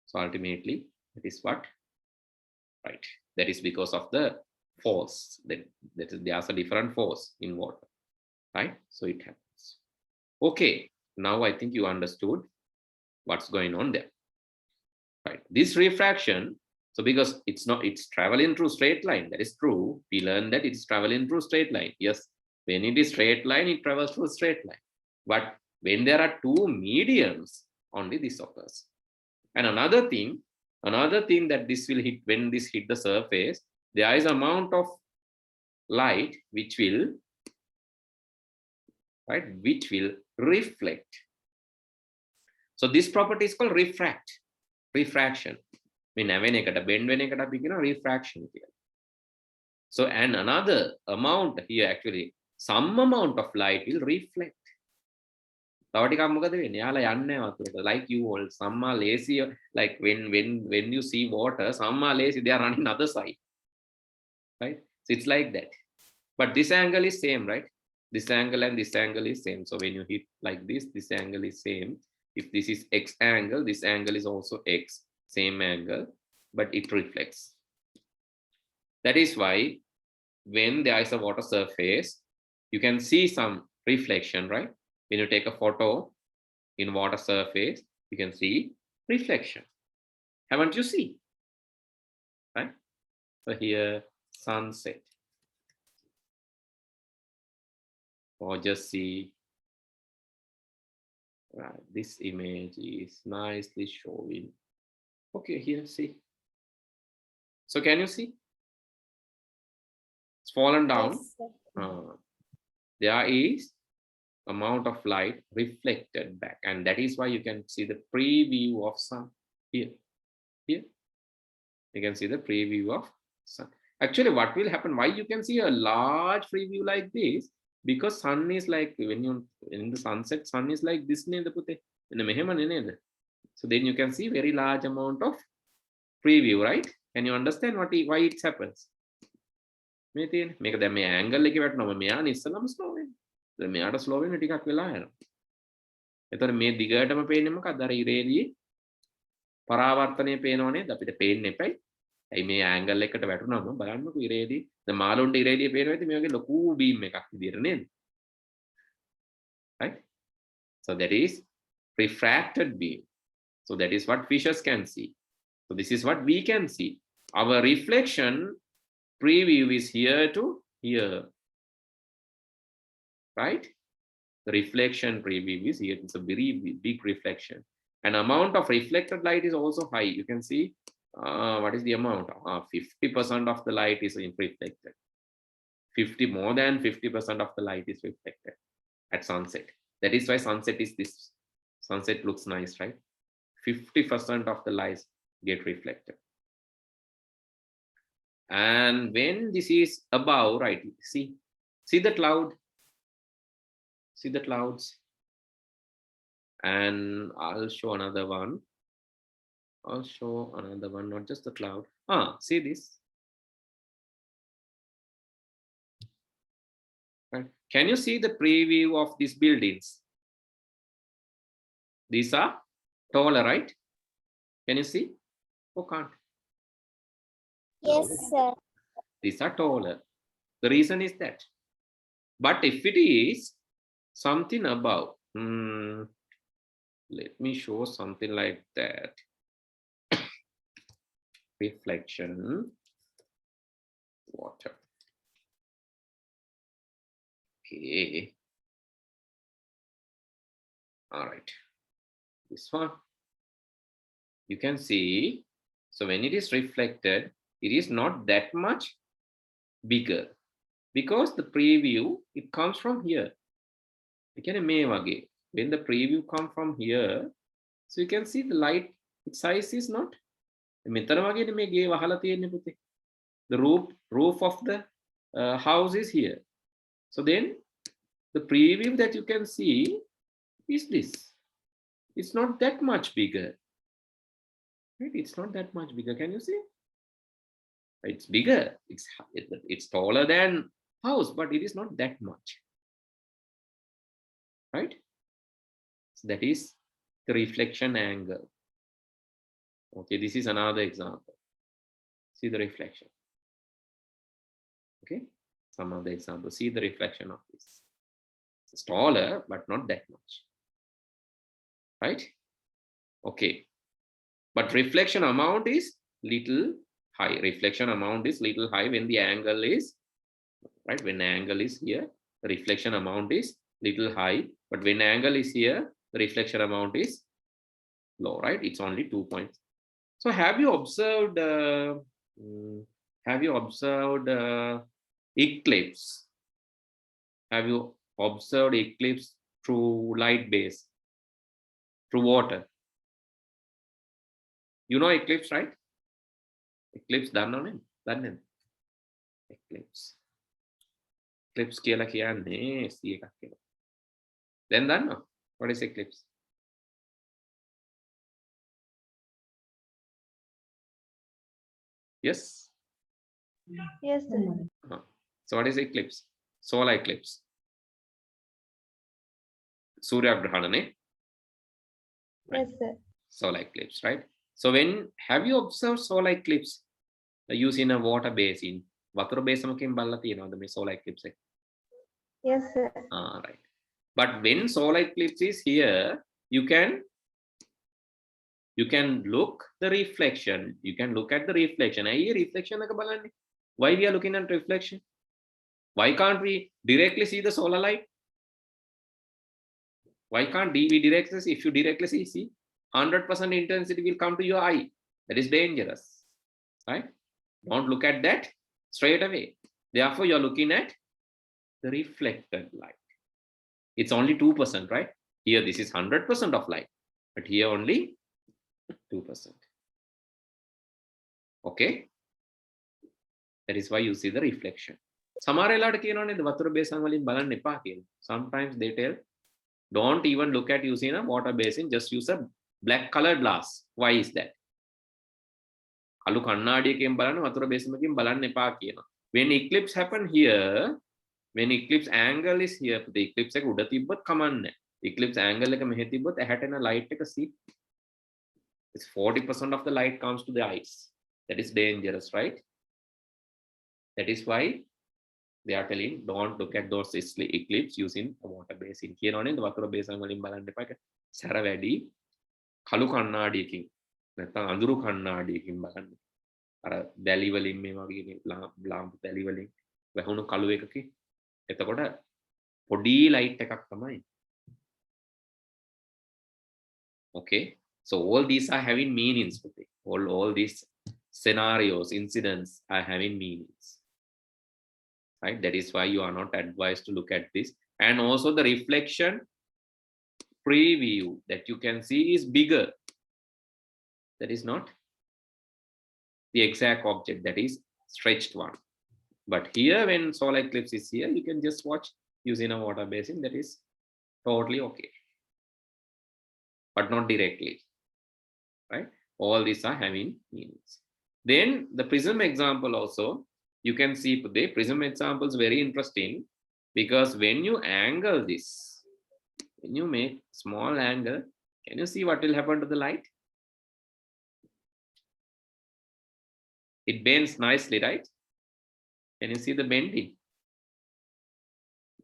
So ultimately, that is what. Right, that is because of the force. There's a different force in water, right? So it happens. Okay, now I think you understood what's going on there. Right, this refraction. So because it's traveling through straight line. That is true. We learned that it's traveling through straight line. Yes, when it is straight line, it travels through straight line. But when there are two mediums, only this occurs. And another thing that this will hit, when this hit the surface, there is amount of light which will reflect. So this property is called refraction. Refraction here. So and another amount here, actually some amount of light will reflect. Like you all, some are lazy, like when you see water, some are lazy, they are running other side, right? So it's like that. But this angle is same, right? This angle and this angle is same. So when you hit like this angle is same. If this is X angle, this angle is also X, same angle, but it reflects. That is why when there is a water surface, you can see some reflection, right? When you take a photo in water surface, you can see reflection. Haven't you seen? Right? So here, sunset. Or just see. Right. This image is nicely showing. Okay, here, see. So can you see? It's fallen down. Yes, sir. There is amount of light reflected back, and that is why you can see the preview of sun here. You can see the preview of sun. Actually, what will happen, why you can see a large preview like this, because sun is like, when you in the sunset, sun is like this in the pute in the. So then you can see very large amount of preview, right? Can you understand why it happens? Make the angle like slow. මෙයාට slow වෙන්න ටිකක් වෙලා යනවා. එතකොට මේ දිගටම පේන්නේ මොකක්ද? අර ඉරේදී පරාවර්තනය පේනව නේද? අපිට පේන්නේ නැපයි. ඇයි මේ ඇන්ගල් එකට වැටුනම බලන්නකෝ ඉරේදී. දැන් මාළුන්ට ඉරේදී පේනවා ඉතින් මේ වගේ ලොකු බීම් එකක් විදියට නේද? Right? So that is refracted beam. So that is what fishes can see. So this is what we can see. Our reflection preview is here to here. Right? The reflection preview is here. It's a very big reflection. And amount of reflected light is also high. You can see what is the amount? 50% of the light is reflected. More than 50% of the light is reflected at sunset. That is why sunset is this. Sunset looks nice, right? 50% of the light get reflected. And when this is above, right? See the cloud. See the clouds. And I'll show another one. I'll show another one, not just the cloud. See this. Right. Can you see the preview of these buildings? These are taller, right? Can you see? Oh, can't. Yes, sir. These are taller. The reason is that. But if it is something above, let me show something like that. Reflection, water. Okay. All right. This one. You can see. So when it is reflected, it is not that much bigger because the preview, it comes from here. When the preview comes from here, so you can see the light, its size is not. The roof of the house is here. So then the preview that you can see is this. It's not that much bigger. Right? It's not that much bigger. Can you see? It's bigger. It's taller than house, but it is not that much. Right? So that is the reflection angle. Okay, this is another example. See the reflection. Okay, some other example. See the reflection of this. It's taller, but not that much. Right? Okay. But reflection amount is little high. Reflection amount is little high when the angle is, right? When the angle is here, the reflection amount is little high. But when angle is here, the reflection amount is low, right? It's only 2 points. So have you observed eclipse? Have you observed eclipse through light base, through water? You know eclipse, right? Eclipse done on it. Done. Eclipse. Eclipse කියලා කියන්නේ C එකක් කියලා. Then done. What is eclipse? Yes. Yes, sir. So what is eclipse? Solar eclipse. Suryagrahanane. Yes, sir. Solar eclipse, right? So when have you observed solar eclipse using a water basin? Water basin එකකින් බලලා තියෙනවද මේ solar eclipse එක? Yes, sir. Right. But when solar eclipse is here, you can look the reflection. You can look at the reflection. ඇයි reflection එක බලන්නේ? Why we are looking at reflection? Why can't we directly see the solar light? Why can't we directly see? If you directly see 100% intensity will come to your eye. That is dangerous, right? Don't look at that straight away. Therefore, you're looking at the reflected light. It's only 2%, right? Here, this is 100% of light, but here only 2%. Okay? That is why you see the reflection. Sometimes they tell, don't even look at using a water basin, just use a black colored glass. Why is that? When eclipse happen here, when eclipse angle is here, the eclipse එක උඩ තිබ්බොත් කමන්නේ. Eclipse angle එක මෙහෙ තිබ්බොත් ඇහැට එන light එක see. It's 40% of the light comes to the eyes. That is dangerous, right? That is why they are telling don't look at those eclipse using a water basin. කියනවනේ වතුර බේසන් වලින් බලන්න එපා. සැර වැඩි කළු කණ්ණාඩියකින් නැත්නම් අඳුරු කණ්ණාඩියකින් බලන්න. අර දැලි වලින් මේ වගේ ලාම්පු දැලි වලින් වැහුණු කළු එකකින් එතකොට පොඩි ලයිට් එකක් තමයි. Okay, so all these are having meanings. All these scenarios, incidents are having meanings, right? That is why you are not advised to look at this. And also the reflection preview that you can see is bigger. That is not the exact object, that is stretched one. But here when solar eclipse is here, you can just watch using a water basin. That is totally okay, but not directly, right? All these are having meanings. Then the prism example also, you can see the prism example is very interesting because when you angle this, when you make small angle, can you see what will happen to the light? It bends nicely, right? Can you see the bending?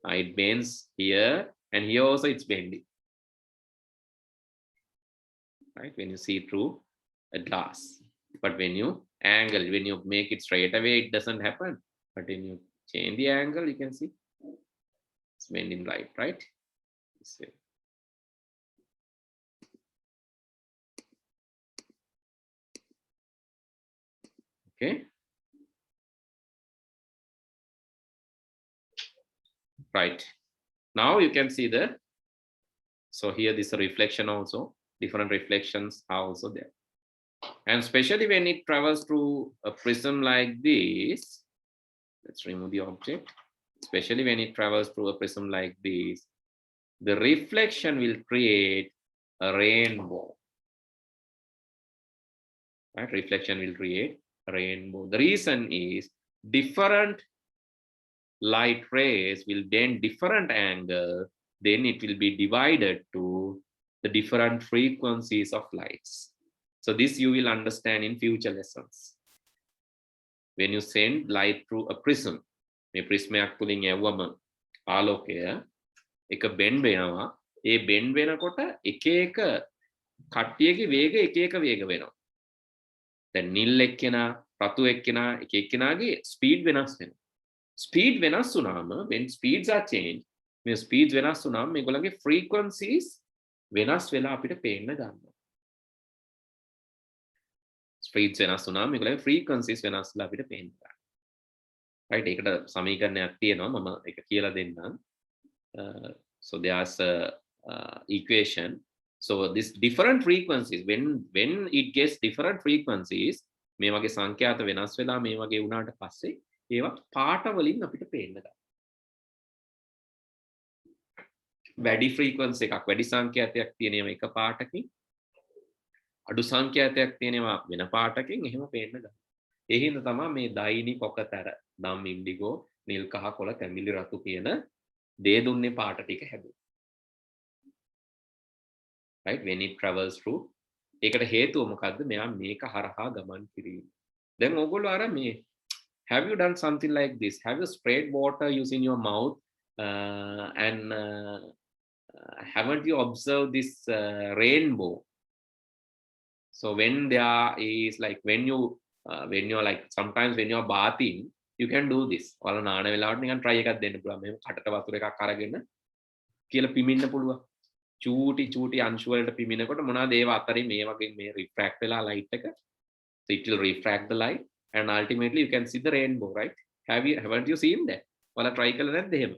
It bends here and here also it's bending, right? When you see through a glass, but when you angle, when you make it straight away, it doesn't happen. But when you change the angle, you can see it's bending light, right? This way. Okay. Right. Now you can see so here this reflection also, different reflections are also there. And especially when it travels through a prism like this, let's remove the object. Especially when it travels through a prism like this, the reflection will create a rainbow. Right? Reflection will create a rainbow. The reason is different light rays will bend different angle, then it will be divided to the different frequencies of lights. So this you will understand in future lessons. When you send light through a prism, මේ ප්‍රිස්මයක් තුලින් යවුවම ආලෝකය එක bend වෙනවා. ඒ bend වෙනකොට එක එක කට්ටියගේ වේග එක එක වේග වෙනවා. දැන් නිල් එක්කෙනා, රතු එක්කෙනා එක එක්කෙනාගේ ස්පීඩ් වෙනස් වෙනවා. ස්පීඩ් වෙනස් වුණාම when speeds are changed, මේ ස්පීඩ්ස් වෙනස් වුණාම මේගොල්ලන්ගේ frequencies වෙනස් වෙලා අපිට පේන්න ගන්නවා. ස්පීඩ්ස් වෙනස් වුණාම මේගොල්ලන්ගේ frequencies වෙනස් වෙලා අපිට පේන්න ගන්නවා. right? ඒකට සමීකරණයක් තියෙනවා මම ඒක කියලා දෙන්නම්. So there's a equation. So this different frequencies, when it gets different frequencies, මේ වගේ සංඛ්‍යාත වෙනස් වෙලා මේ වගේ වුණාට පස්සේ ඒවා පාට වලින් අපිට පේන්න ගන්නවා. වැඩි frequency එකක්, වැඩි සංඛ්‍යාතයක් තියෙනවා එක පාටකින්, අඩු සංඛ්‍යාතයක් තියෙනවා වෙන පාටකින්, එහෙම පේන්න ගන්නවා. ඒ හින්දා තමයි මේ දයිනි කොකතර, දම් ඉන්ඩිගෝ, නිල් කහ කොළ තැඹිලි රතු කියන දේ දුන්නේ පාට ටික හැදුවා. right? When it travels through, ඒකට හේතුව මොකද්ද? මෙයා මේක හරහා ගමන් කිරීම. දැන් ඕගොල්ලෝ අර මේ have you done something like this? Have you sprayed water using your mouth and haven't you observed this rainbow? So when there is like when you're like sometimes when you're bathing, you can do this. ඔයාලා නාන වෙලාවට නිකන් try එකක් දෙන්න පුළුවන්. මෙහෙම කටට වතුර එකක් අරගෙන කියලා පිමින්න පුළුවන්. චූටි අංශු වලට පිමිනකොට මොනවාද ඒව අතරින් මේ වගේ මේ refract වෙලා light එක. So it will refract the light and ultimately you can see the rainbow, right? Haven't you seen that? ඔයාලා try කළා නැද්ද එහෙම?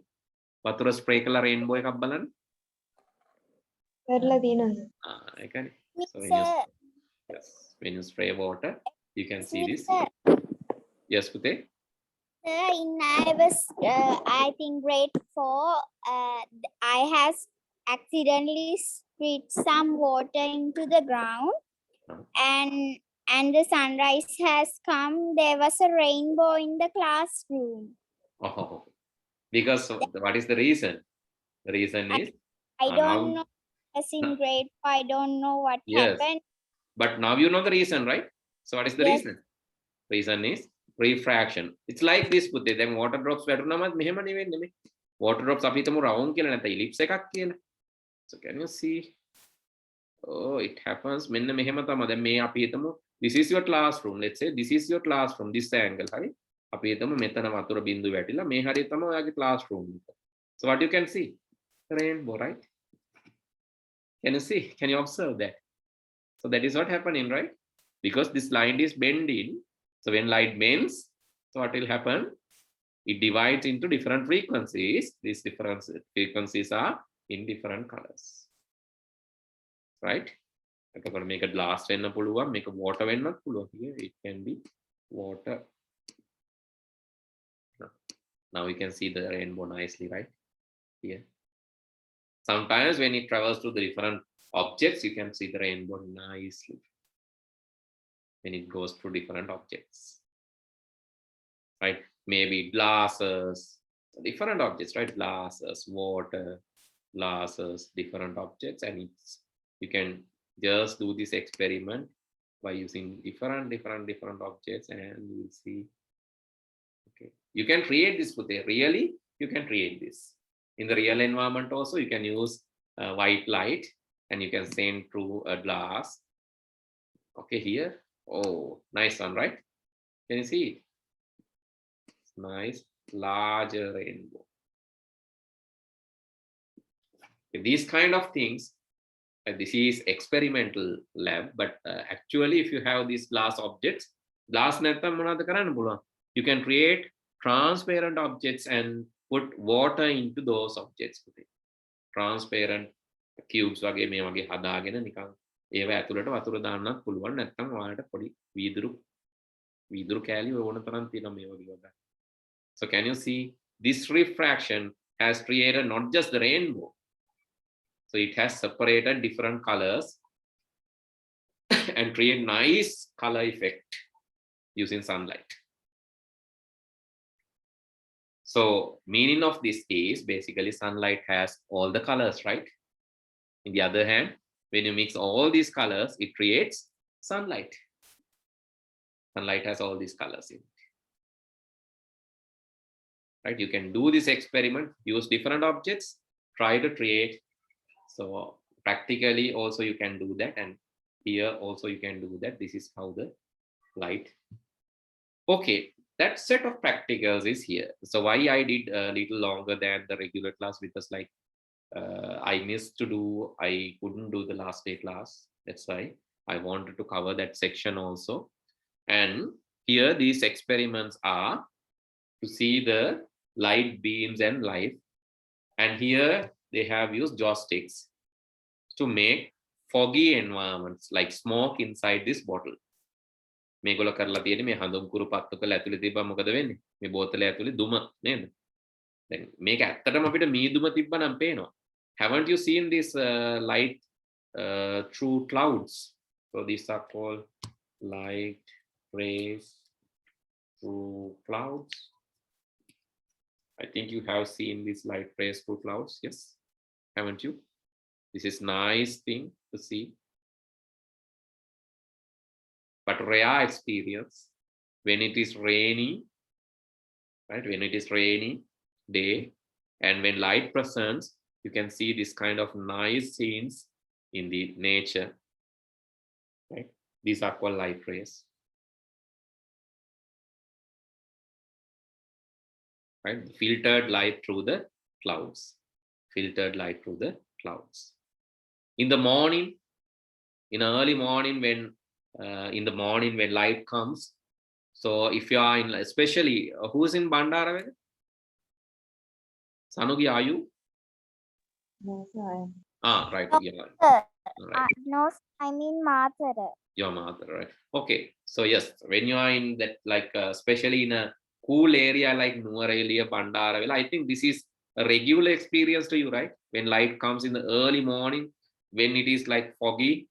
වතුර spray කරලා rainbow එකක් බලන්න. කරලා තියෙනවා. ඒකනේ. So Sir, when you spray water, you can see this. Yes, Pute? in I was, I think grade 4, I has accidentally spit some water into the ground, and the sunrise has come. There was a rainbow in the classroom. Oh, because what is the reason? The reason is I don't know. As in grade 4, I don't know what Yes. happened. But now you know the reason, right? So what is the Yes. reason? Reason is refraction. It's like this පුතේ. දැන් water drops වැටුනමත් මෙහෙමනේ වෙන්නේ මේ. Water drops අපි හිතමු round කියලා නැත්නම් ellipse එකක් කියලා. So can you see? Oh, it happens. මෙන්න මෙහෙම තමයි. දැන් මේ අපි හිතමු this is your classroom. Let's say this is your classroom. This angle, හරි? අපි හිතමු මෙතන වතුර බින්දුව වැටිලා මේ හරිය තමයි ඔයාගේ classroom එක. So what you can see? Rainbow, right? Can you see? Can you observe that? So that is what happening, right? Because this line is bending. So when light bends, so what will happen? It divides into different frequencies. These different frequencies are in different colors, right? I can make a glass වෙන්න පුළුවන්, make a water වෙන්නත් පුළුවන්. Here it can be water. Now we can see the rainbow nicely, right? Here. Sometimes when it travels through the different objects, you can see the rainbow nicely. When it goes through different objects, right? Maybe glasses, different objects, right? Glasses, water, glasses, different objects, and it's you can just do this experiment by using different objects, and you will see. Okay, you can create this with a really, you can create this in the real environment also. You can use white light, and you can send through a glass. Okay, here. Oh, nice one, right? Can you see it? It's nice, larger rainbow. Okay, these kind of things, this is experimental lab, but actually if you have these glass objects, you can create transparent objects and put water into those objects. Transparent cubes වගේ මේ වගේ හදාගෙන නිකන් ඒව ඇතුළට වතුර දාන්නත් පුළුවන්. නැත්නම් ඔයාලට පොඩි වීදුරු කෑලි ඕන තරම් තියෙනවා මේ වගේ වගේ. So can you see this refraction has created not just the rainbow, so it has separated different colors and create nice color effect using sunlight. So meaning of this is basically sunlight has all the colors, right? In the other hand, when you mix all these colors, it creates sunlight. Sunlight has all these colors in it. Right? You can do this experiment, use different objects, try to create. So practically also you can do that, and here also you can do that. This is how the light. Okay, that set of practicals is here. So why I did a little longer than the regular class, because like I missed to do, I couldn't do the last day class. That's why I wanted to cover that section also. And here these experiments are to see the light beams and light. And here they have used joysticks to make foggy environments like smoke inside this bottle. මේගොල්ලෝ කරලා තියෙන්නේ මේ හඳුන් කුරු පත්තු කරලා ඇතුලේ තිබ්බම මොකද වෙන්නේ? මේ බෝතලේ ඇතුලේ දුම නේද? දැන් මේක ඇත්තටම අපිට මීදුම තිබ්බනම් පේනවා. Haven't you seen this light through clouds? So these are called light rays through clouds. I think you have seen this light rays through clouds. Yes, haven't you? This is nice thing to see, but rare experience when it is rainy, right? When it is rainy day and when light presents, you can see this kind of nice scenes in the nature, right? These are called light rays, right? Filtered light through the clouds, filtered light through the clouds. In the morning, in early morning, when in the morning when light comes, so if you are in, especially who's in Bandara? Sanugi, are you? No, sir, I am. Ah, right. Yeah. Right. No, I mean Mathara. Your mother, right? Okay. So yes, when you are in that, like especially in a cool area like Nuwara, Bandara, I think this is a regular experience to you, right? When light comes in the early morning, when it is like foggy,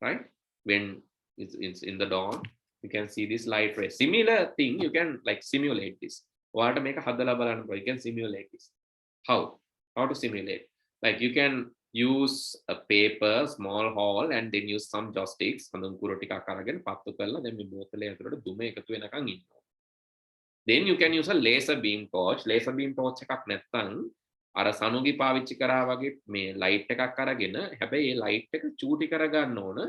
right? When it's in the dawn, you can see this light ray. Similar thing, you can like simulate this. You can simulate this. How to simulate? Like you can use a paper, small hole, and then use some joysticks. Then you can use a laser beam torch. Laser beam torch එකක් නැත්නම් අර සනුගි පාවිච්චි කරා වගේ මේ light එකක් අරගෙන හැබැයි ඒ light එක චූටි කරගන්න ඕන.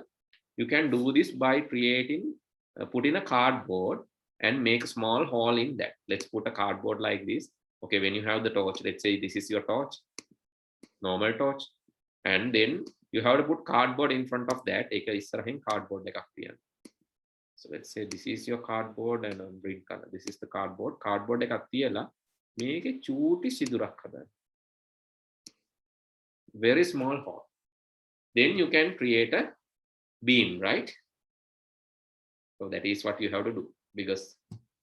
You can do this by creating put in a cardboard and make a small hole in that. Let's put a cardboard like this. Okay, when you have the torch, let's say this is your torch, normal torch, and then you have to put cardboard in front of that. ඒක ඉස්සරහින් cardboard එකක් තියන්න. So let's say this is your cardboard and green color. This is the cardboard. Cardboard එකක් තියලා මේකේ චූටි සිදුරක් හදන්න. Very small hole. Then you can create a beam, right? So that is what you have to do, because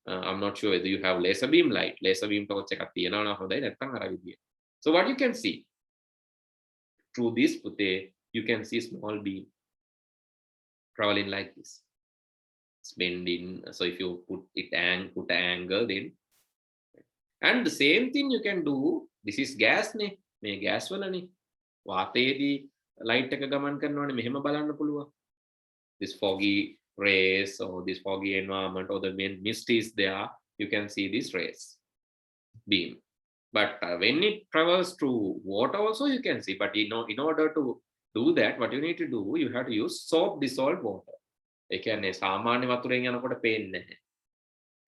I'm not sure whether you have laser beam light. Laser beam torch එකක් තියනවා නම් හොඳයි, නැත්නම් අර විදිය. So what you can see through this පුතේ, you can see small beam traveling like this. Bending. So if you put an angle, then, and the same thing you can do. This is gas ne, මේ gas වලනේ වාතයේදී light එක ගමන් කරනවානේ, මෙහෙම බලන්න පුළුවන්. This foggy rays or this foggy environment or the mist is there, you can see this rays beam. But when it travels through water also you can see. But in order to do that, what you need to do, you have to use soap dissolved water. ඒ කියන්නේ සාමාන්‍ය වතුරෙන් යනකොට පේන්නේ නැහැ.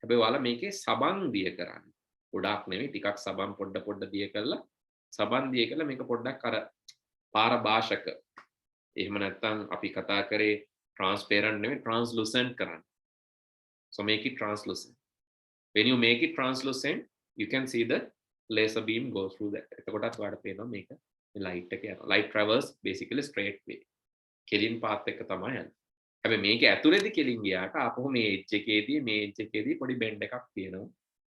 හැබැයි ඔයාලා මේකේ සබන් දිය කරන්න. ගොඩක් නෙවෙයි, ටිකක් සබන් පොඩ දිය කරලා සබන් දිය කරලා මේක පොඩ්ඩක් අර පාරභාෂක. එහෙම නැත්නම් අපි කතා කරේ transparent නෙවෙයි, translucent කරන්න. So make it translucent. When you make it translucent, you can see the laser beam go through that. එතකොටත් ඔයාලට පේනවා මේක light එක යනවා. Light travels basically straight way. කෙලින් path එක තමයි යන්නේ. හැබැයි මේක ඇතුළේදී කෙලින් ගියාට ආපහු මේ edge එකේදී පොඩි bend එකක් තියෙනවා.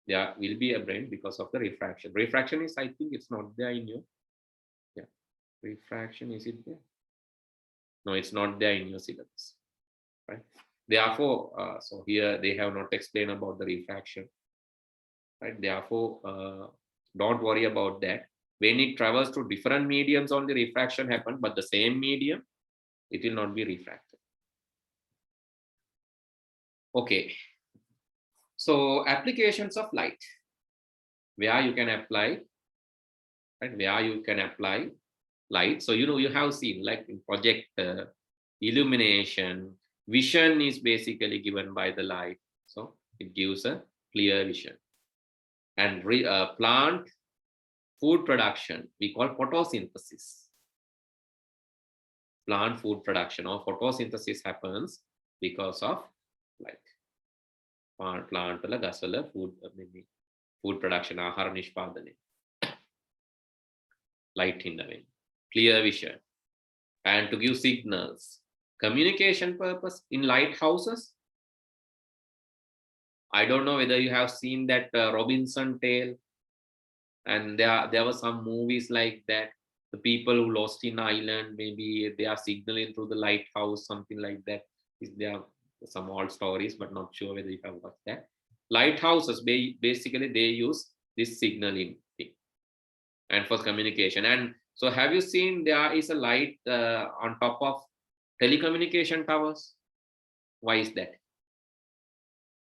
There will be a bend because of the refraction. Refraction is, I think it's not there in your, yeah, refraction, is it there? No, it's not there in your syllabus, right? Therefore, so here they have not explained about the refraction, right? Therefore, don't worry about that. When it travels through different mediums, only refraction happens, but the same medium, it will not be refracted. Okay, so applications of light, where you can apply, right? Where you can apply light. So you have seen, like in projector, illumination, vision is basically given by the light, so it gives a clear vision. And plant food production we call photosynthesis. Plant food production or photosynthesis happens because of light. Plant වල ගස් වල food production ආහාර නිෂ්පාදනය light හින්දා වෙන්නේ. Clear vision and to give signals, communication purpose in lighthouses. I don't know whether you have seen that Robinson tale, and there were some movies like that. The people who lost in island, maybe they are signaling through the lighthouse, something like that. Is there some old stories, but not sure whether you have watched that. Lighthouses basically they use this signaling thing and for communication. And so have you seen there is a light on top of telecommunication towers? Why is that?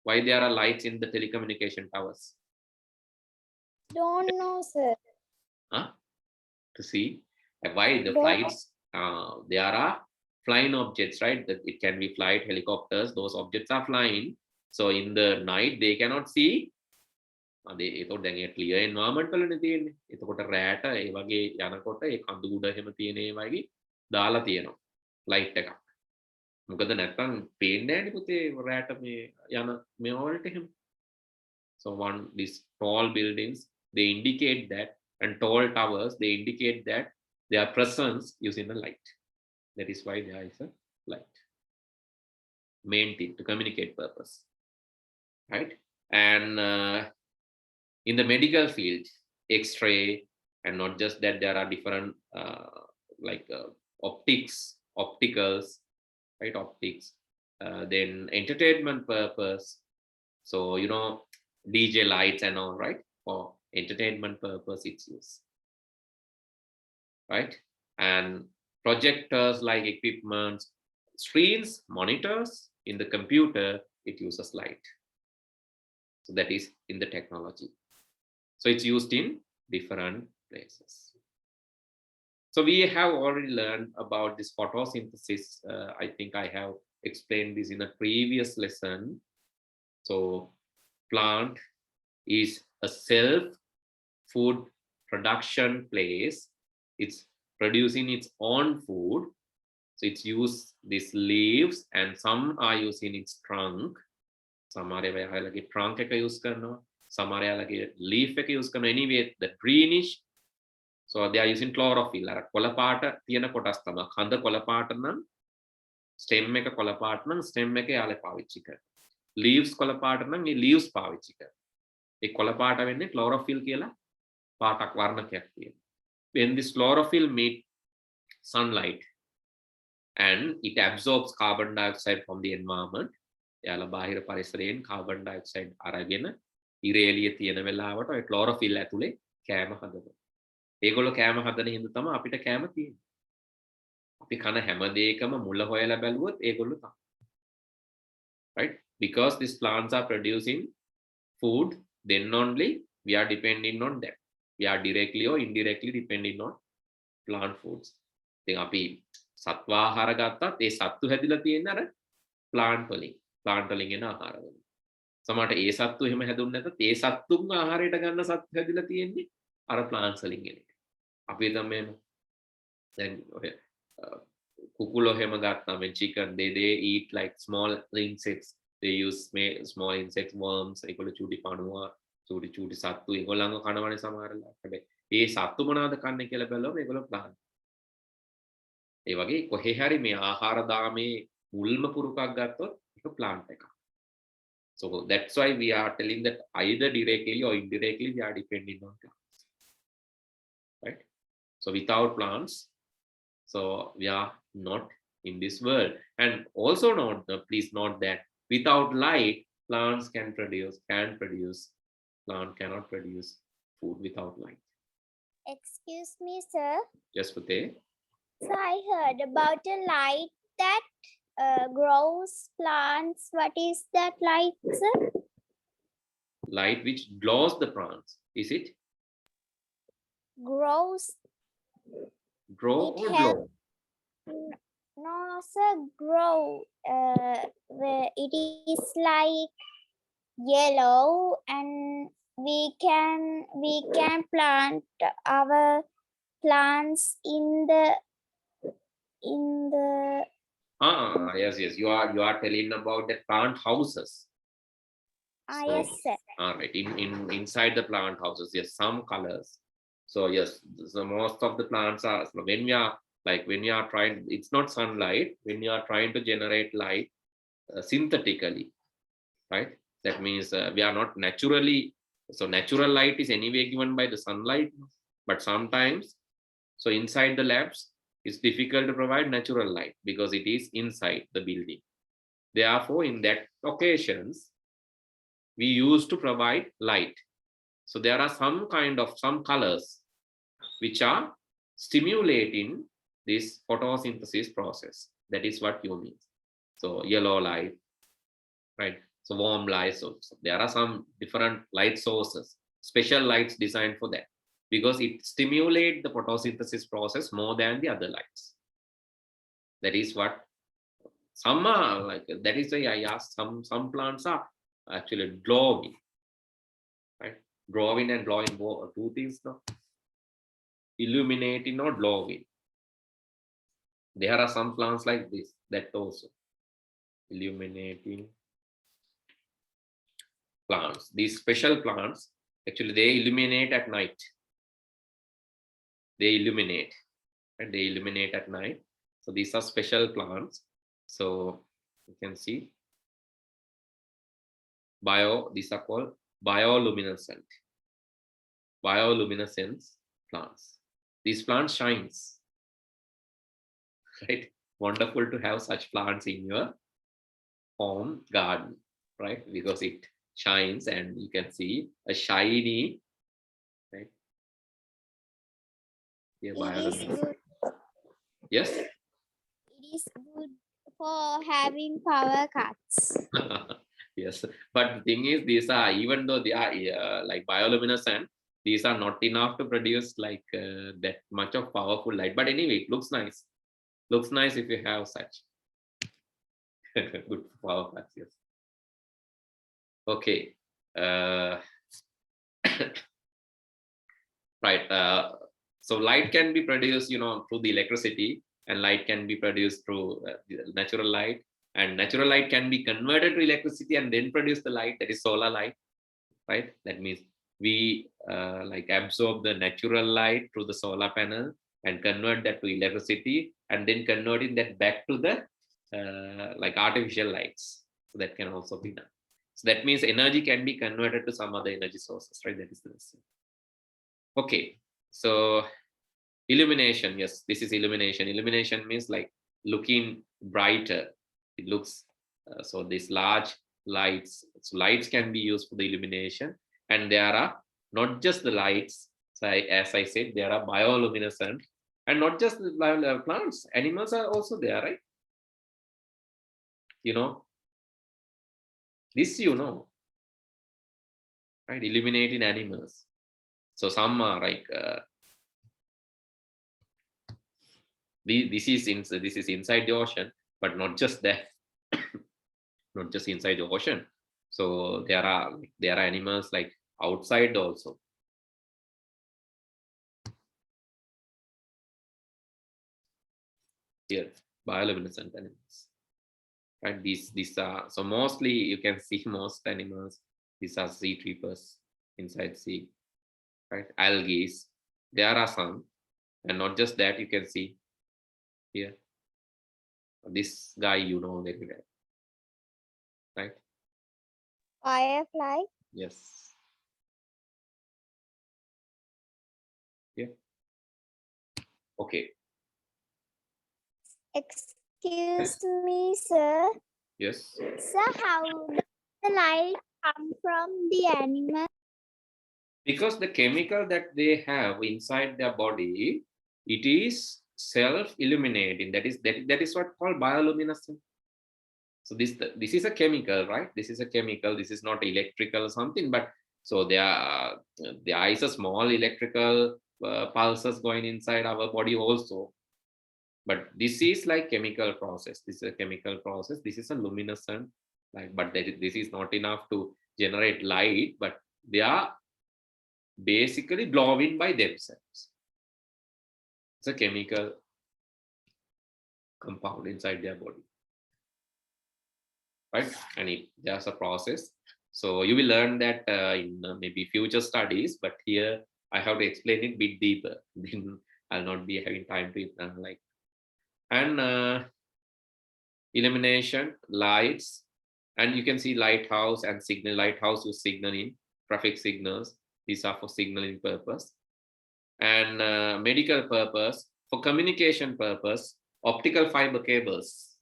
Why there are lights in the telecommunication towers? Don't know, sir. Huh? To see why the flights, there are flying objects, right? That it can be flight helicopters, those objects are flying. So in the night they cannot see. ඒතකොට දැන් ඒ clear environment වලනේ තියෙන්නේ. එතකොට රැට ඒ වගේ යනකොට ඒ කඳු උඩ එහෙම තියෙන ඒ වගේ දාලා තියෙනවා light එකක්. මොකද නැත්තම් පේන්නේ නැහැනේ පුතේ රැට මේ යන මේ වලට එහෙම. So these tall buildings, they indicate that, and tall towers, they indicate that their presence using the light. That is why there is a light. Main thing, to communicate purpose, right? And in the medical field, X-ray, and not just that, there are different opticals, right? Optics. Then entertainment purpose. So DJ lights and all, right? For entertainment purpose it's used, right? and projectors like equipment, screens, monitors. In the computer, it uses light. So that is in the technology. So it's used in different places. So we have already learned about this photosynthesis. I think I have explained this in a previous lesson. So plant is a self-food production place. It's producing its own food. So it's used these leaves, and some are using its trunk. Some are like trunk use karno, some are like leaf use karno. Anyway, the greenish. So they are using chlorophyll. Kola part tiyana kotas tama. Khanda kola part nan stem එක කොළ පාට නම් stem එක යාලේ පාවිච්චි කරනවා. leaves කොළ පාට නම් මේ leaves පාවිච්චි කරනවා. ඒ කොළ පාට වෙන්නේ chlorophyll කියලා පාටක් වර්ණකයක් තියෙනවා. When this chlorophyll meet sunlight and it absorbs carbon dioxide from the environment, යාලා බාහිර පරිසරයෙන් carbon dioxide අරගෙන ඉර එළිය තියෙන වෙලාවට ඔය chlorophyll ඇතුලේ කෑම හදනවා. ඒගොල්ලෝ කෑම හදන හින්දා තමයි අපිට කෑම තියෙන්නේ. අපි කන හැම දෙයකම මුල හොයලා බැලුවොත් ඒගොල්ලෝ තමයි. Right? Because these plants are producing food, then only we are depending on them. We are directly or indirectly depending on plant foods. ඉතින් අපි සත්ව ආහාර ගත්තත් ඒ සත්තු හැදිලා තියෙන අර plant වලින් එන ආහාර වලින්. සමහරට ඒ සත්තු එහෙම හැදුන්නේ නැත්නම් ඒ සත්තුන් ආහාරයට ගන්න සත්තු හැදිලා තියෙන්නේ අර plants වලින් එන එක. අපි තමයි දැන් ඔය kukulo hema gatta when chicken they eat like small insects. They use small insects, worms, ඒගොල්ලෝ චූටි පණුවා චූටි සත්තු ඒගොල්ලන්ව කනවනේ සමහරලා. හැබැයි ඒ සත්තු මොනවද කන්නේ කියලා බැලුවම ඒගොල්ලෝ plant. ඒ වගේ කොහේ හරි මේ ආහාර දාමේ මුල්ම පුරුකක් ගත්තොත් ඒක plant එකක්. So that's why we are telling that either directly or indirectly we are depending on plants. Right? So without plants, so we are not in this world. And also note, please note that without light, plants can produce. Plant cannot produce food without light. Excuse me, sir. Yes, Pute. So I heard about a light that grows plants. What is that light, sir? Light which glows the plants. Is it? Grows. Grow It or help- glow? No, sir. Grow. Where it is like yellow, and we can plant our plants in the Yes. You are telling about the plant houses. yes, sir. All right. Inside the plant houses, yes, some colors. So yes, so most of the plants are, when we are trying, it's not sunlight, when you are trying to generate light synthetically, right? That means we are not naturally, so natural light is anyway given by the sunlight, but sometimes, so inside the labs, it's difficult to provide natural light because it is inside the building. Therefore, in that occasions, we used to provide light. So there are some colors which are stimulating this photosynthesis process. That is what you mean. So yellow light, right? So warm light. So there are some different light sources, special lights designed for that, because it stimulates the photosynthesis process more than the other lights. That is what some are like. That is why I asked, some plants are actually glowing, right? Glowing and glowing, two things, no? Illuminating or glowing. There are some plants like this, that also illuminating plants. These special plants, actually they illuminate at night. They illuminate, and they illuminate at night. So these are special plants. So you can see these are called bioluminescent. Bioluminescence plants. These plants shines, right? Wonderful to have such plants in your home garden, right? Because it shines and you can see a shiny, right? Yeah, It is good. Yes. It is good for having power cuts. Yes, but the thing is, these are, even though they are like bioluminescent, these are not enough to produce like that much of powerful light. But anyway, it looks nice. Looks nice if you have such. Good power cuts. Yes. Okay. Right. So light can be produced, through the electricity, and light can be produced through natural light, and natural light can be converted to electricity and then produce the light, that is solar light, right? That means we like absorb the natural light through the solar panel and convert that to electricity, and then converting that back to the like artificial lights. So that can also be done. So that means energy can be converted to some other energy sources, right? That is the lesson. Okay, so illumination. Yes, this is illumination. Illumination means like looking brighter. It looks so these large lights. So lights can be used for the illumination, and there are not just the lights. So as I said, there are bioluminescent, and not just the plants. Animals are also there, right? This right? Illuminating animals. So some are like this is inside the ocean, but not just that. Not just inside the ocean. So there are animals like outside also. Here, bioluminescent animals. Right? These are, so mostly you can see most animals. These are sea creepers inside sea. Right? Algae. There are some, and not just that. You can see here. This guy very well, right? Firefly. Yes. Yeah. Okay. Excuse me, sir. Yes. Sir, how does the light come from the animal? Because the chemical that they have inside their body, it is self-illuminating. That is what called bioluminescent. So this is a chemical, right? This is a chemical. This is not electrical or something, but so there is a small electrical pulses going inside our body also. But this is like chemical process. This is a chemical process. This is a luminescent, like, but this is not enough to generate light, but they are basically glowing by themselves. It's a chemical compound inside their body, right? And there's a process. So you will learn that in maybe future studies, but here I have to explain it a bit deeper. Then I'll not be having time to like. And illumination, lights, and you can see lighthouse and signal. Lighthouse is signaling, traffic signals. These are for signaling purpose. And medical purpose, for communication purpose, optical fiber cables,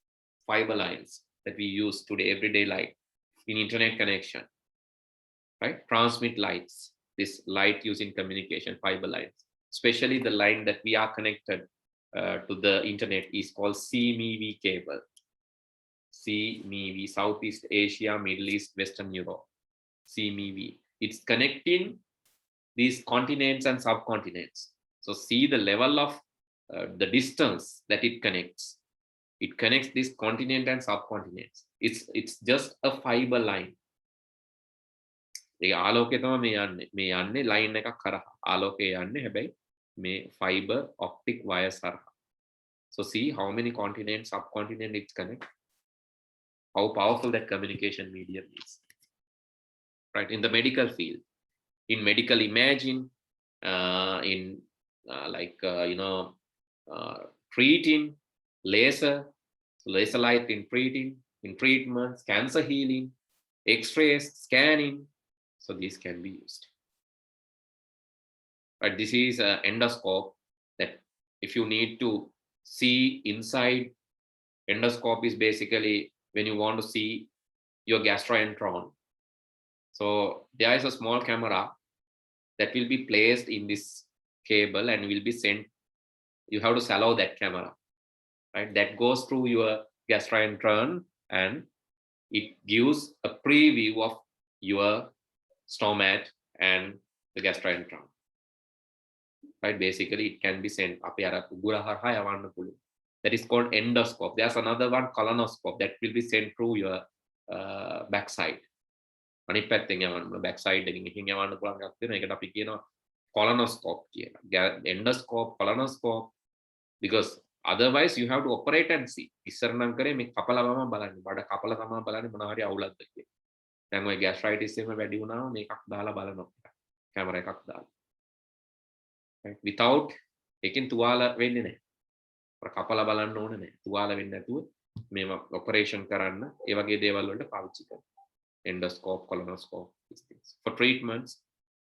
fiber lines that we use today, everyday light in internet connection, right? Transmit lights, this light used in communication, fiber lines, especially the line that we are connected to the internet is called CMIEEE cable. CMIEEE, Southeast Asia, Middle East, Western Europe, CMIEEE. It's connecting these continents and subcontinents. So see the level of the distance that it connects. It connects this continent and subcontinents. It's just a fiber line. ආලෝකය තමයි මේ යන්නේ line එකක් කරා. ආලෝකය යන්නේ හැබැයි මේ fiber optic wires කරා. So see how many continents, subcontinent it's connect. How powerful that communication medium is. Right, in the medical field, in medical imaging, treating, laser light in treating, in treatments, cancer healing, x-rays, scanning. So these can be used. Right, this is an endoscope that if you need to see inside, endoscope is basically when you want to see your gastrointron. So there is a small camera that will be placed in this cable and will be sent. You have to swallow that camera. right? That goes through your gastrointern and it gives a preview of your stomach and the gastrointern. Right? Basically, it can be sent up here. That is called endoscope. There's another one, colonoscope, that will be sent through your backside. Backside colonoscope. Endoscope, colonoscope. Because otherwise you have to operate and see. Gastritis without taking tuala වෙන්නේ කපලා බලන්න ඕනේ නැහැ. තුවාල වෙන්නේ නැතුව මේ operation කරන්න ඒ වගේ දේවල් වලට පාවිච්චි කරනවා. Endoscope, colonoscope, these things. For treatments,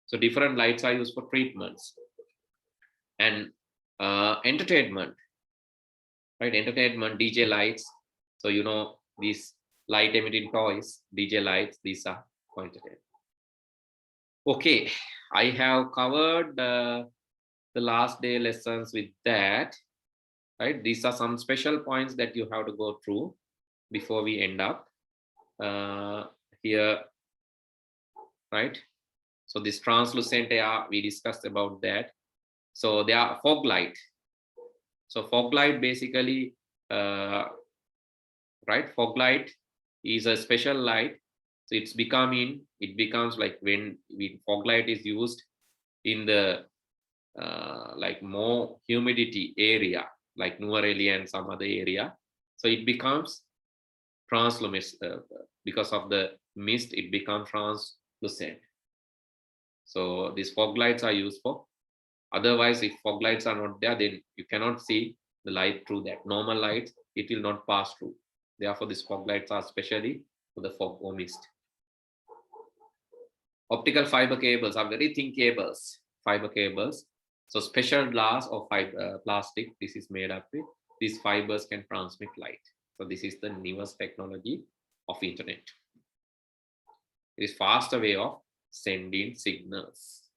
so different lights are used for treatments. And entertainment, right? Entertainment, DJ lights. So you know these light emitting toys, DJ lights, these are for entertainment. Okay, I have covered the last day lessons with that. Right, these are some special points that you have to go through before we end up here, right? So this translucent air, we discussed about that. So they are fog light. So fog light basically, right, fog light is a special light. So it becomes like when fog light is used in the like more humidity area, like Nuvareli and some other area. So it becomes translucent. Because of the mist, it becomes translucent. So these fog lights are used for. Otherwise, if fog lights are not there, then you cannot see the light through that. Normal light, it will not pass through. Therefore, these fog lights are specially for the fog or mist. Optical fiber cables are very thin cables, fiber cables. So special glass or fiber, plastic, this is made up with. These fibers can transmit light. So this is the newest technology of internet. It is faster way of sending signals.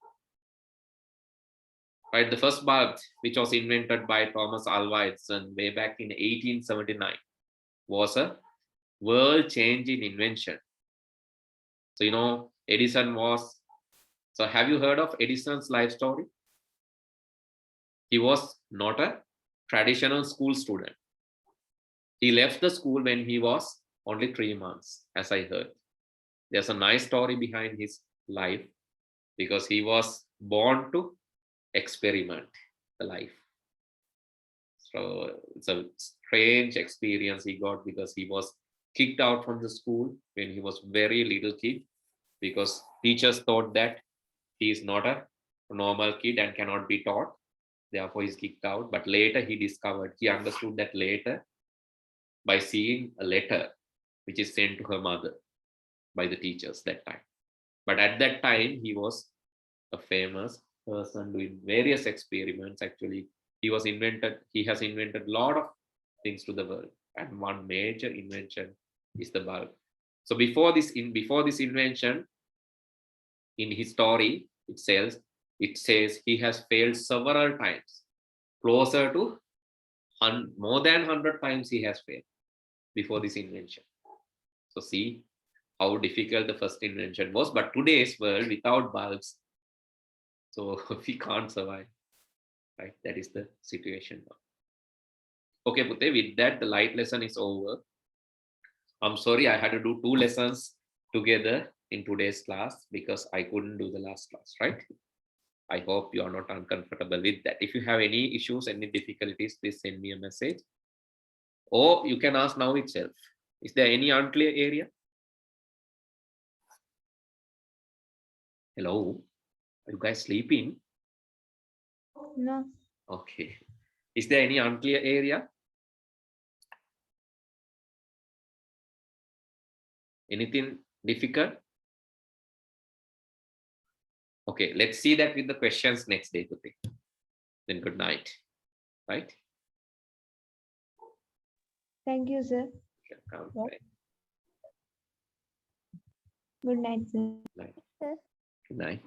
Right, the first bulb, which was invented by Thomas Alva Edison way back in 1879, was a world-changing invention. So you know, Edison was. So have you heard of Edison's life story? He was not a traditional school student. He left the school when he was only 3 months, as I heard. There's a nice story behind his life because he was born to experiment the life. So it's a strange experience he got because he was kicked out from the school when he was very little kid because teachers thought that he is not a normal kid and cannot be taught. Therefore, he's kicked out. But later he understood that later by seeing a letter which is sent to her mother by the teachers that time. But at that time, he was a famous person doing various experiments. Actually, he has invented a lot of things to the world. And one major invention is the bulb. So before this invention, in his story, it says he has failed several times, closer to more than 100 times he has failed before this invention. So see how difficult the first invention was. But today's world without bulbs, so we can't survive, right? That is the situation now. Okay, Pute, with that, the light lesson is over. I'm sorry I had to do 2 lessons together in today's class because I couldn't do the last class, right? I hope you are not uncomfortable with that. If you have any issues, any difficulties, please send me a message. Or you can ask now itself. Is there any unclear area? Hello? Are you guys sleeping? No. Okay. Is there any unclear area? Anything difficult? Okay, let's see that with the questions next day, Pute. Then good night, right? Thank you, sir. Welcome. Yeah. Good night, sir. Good night.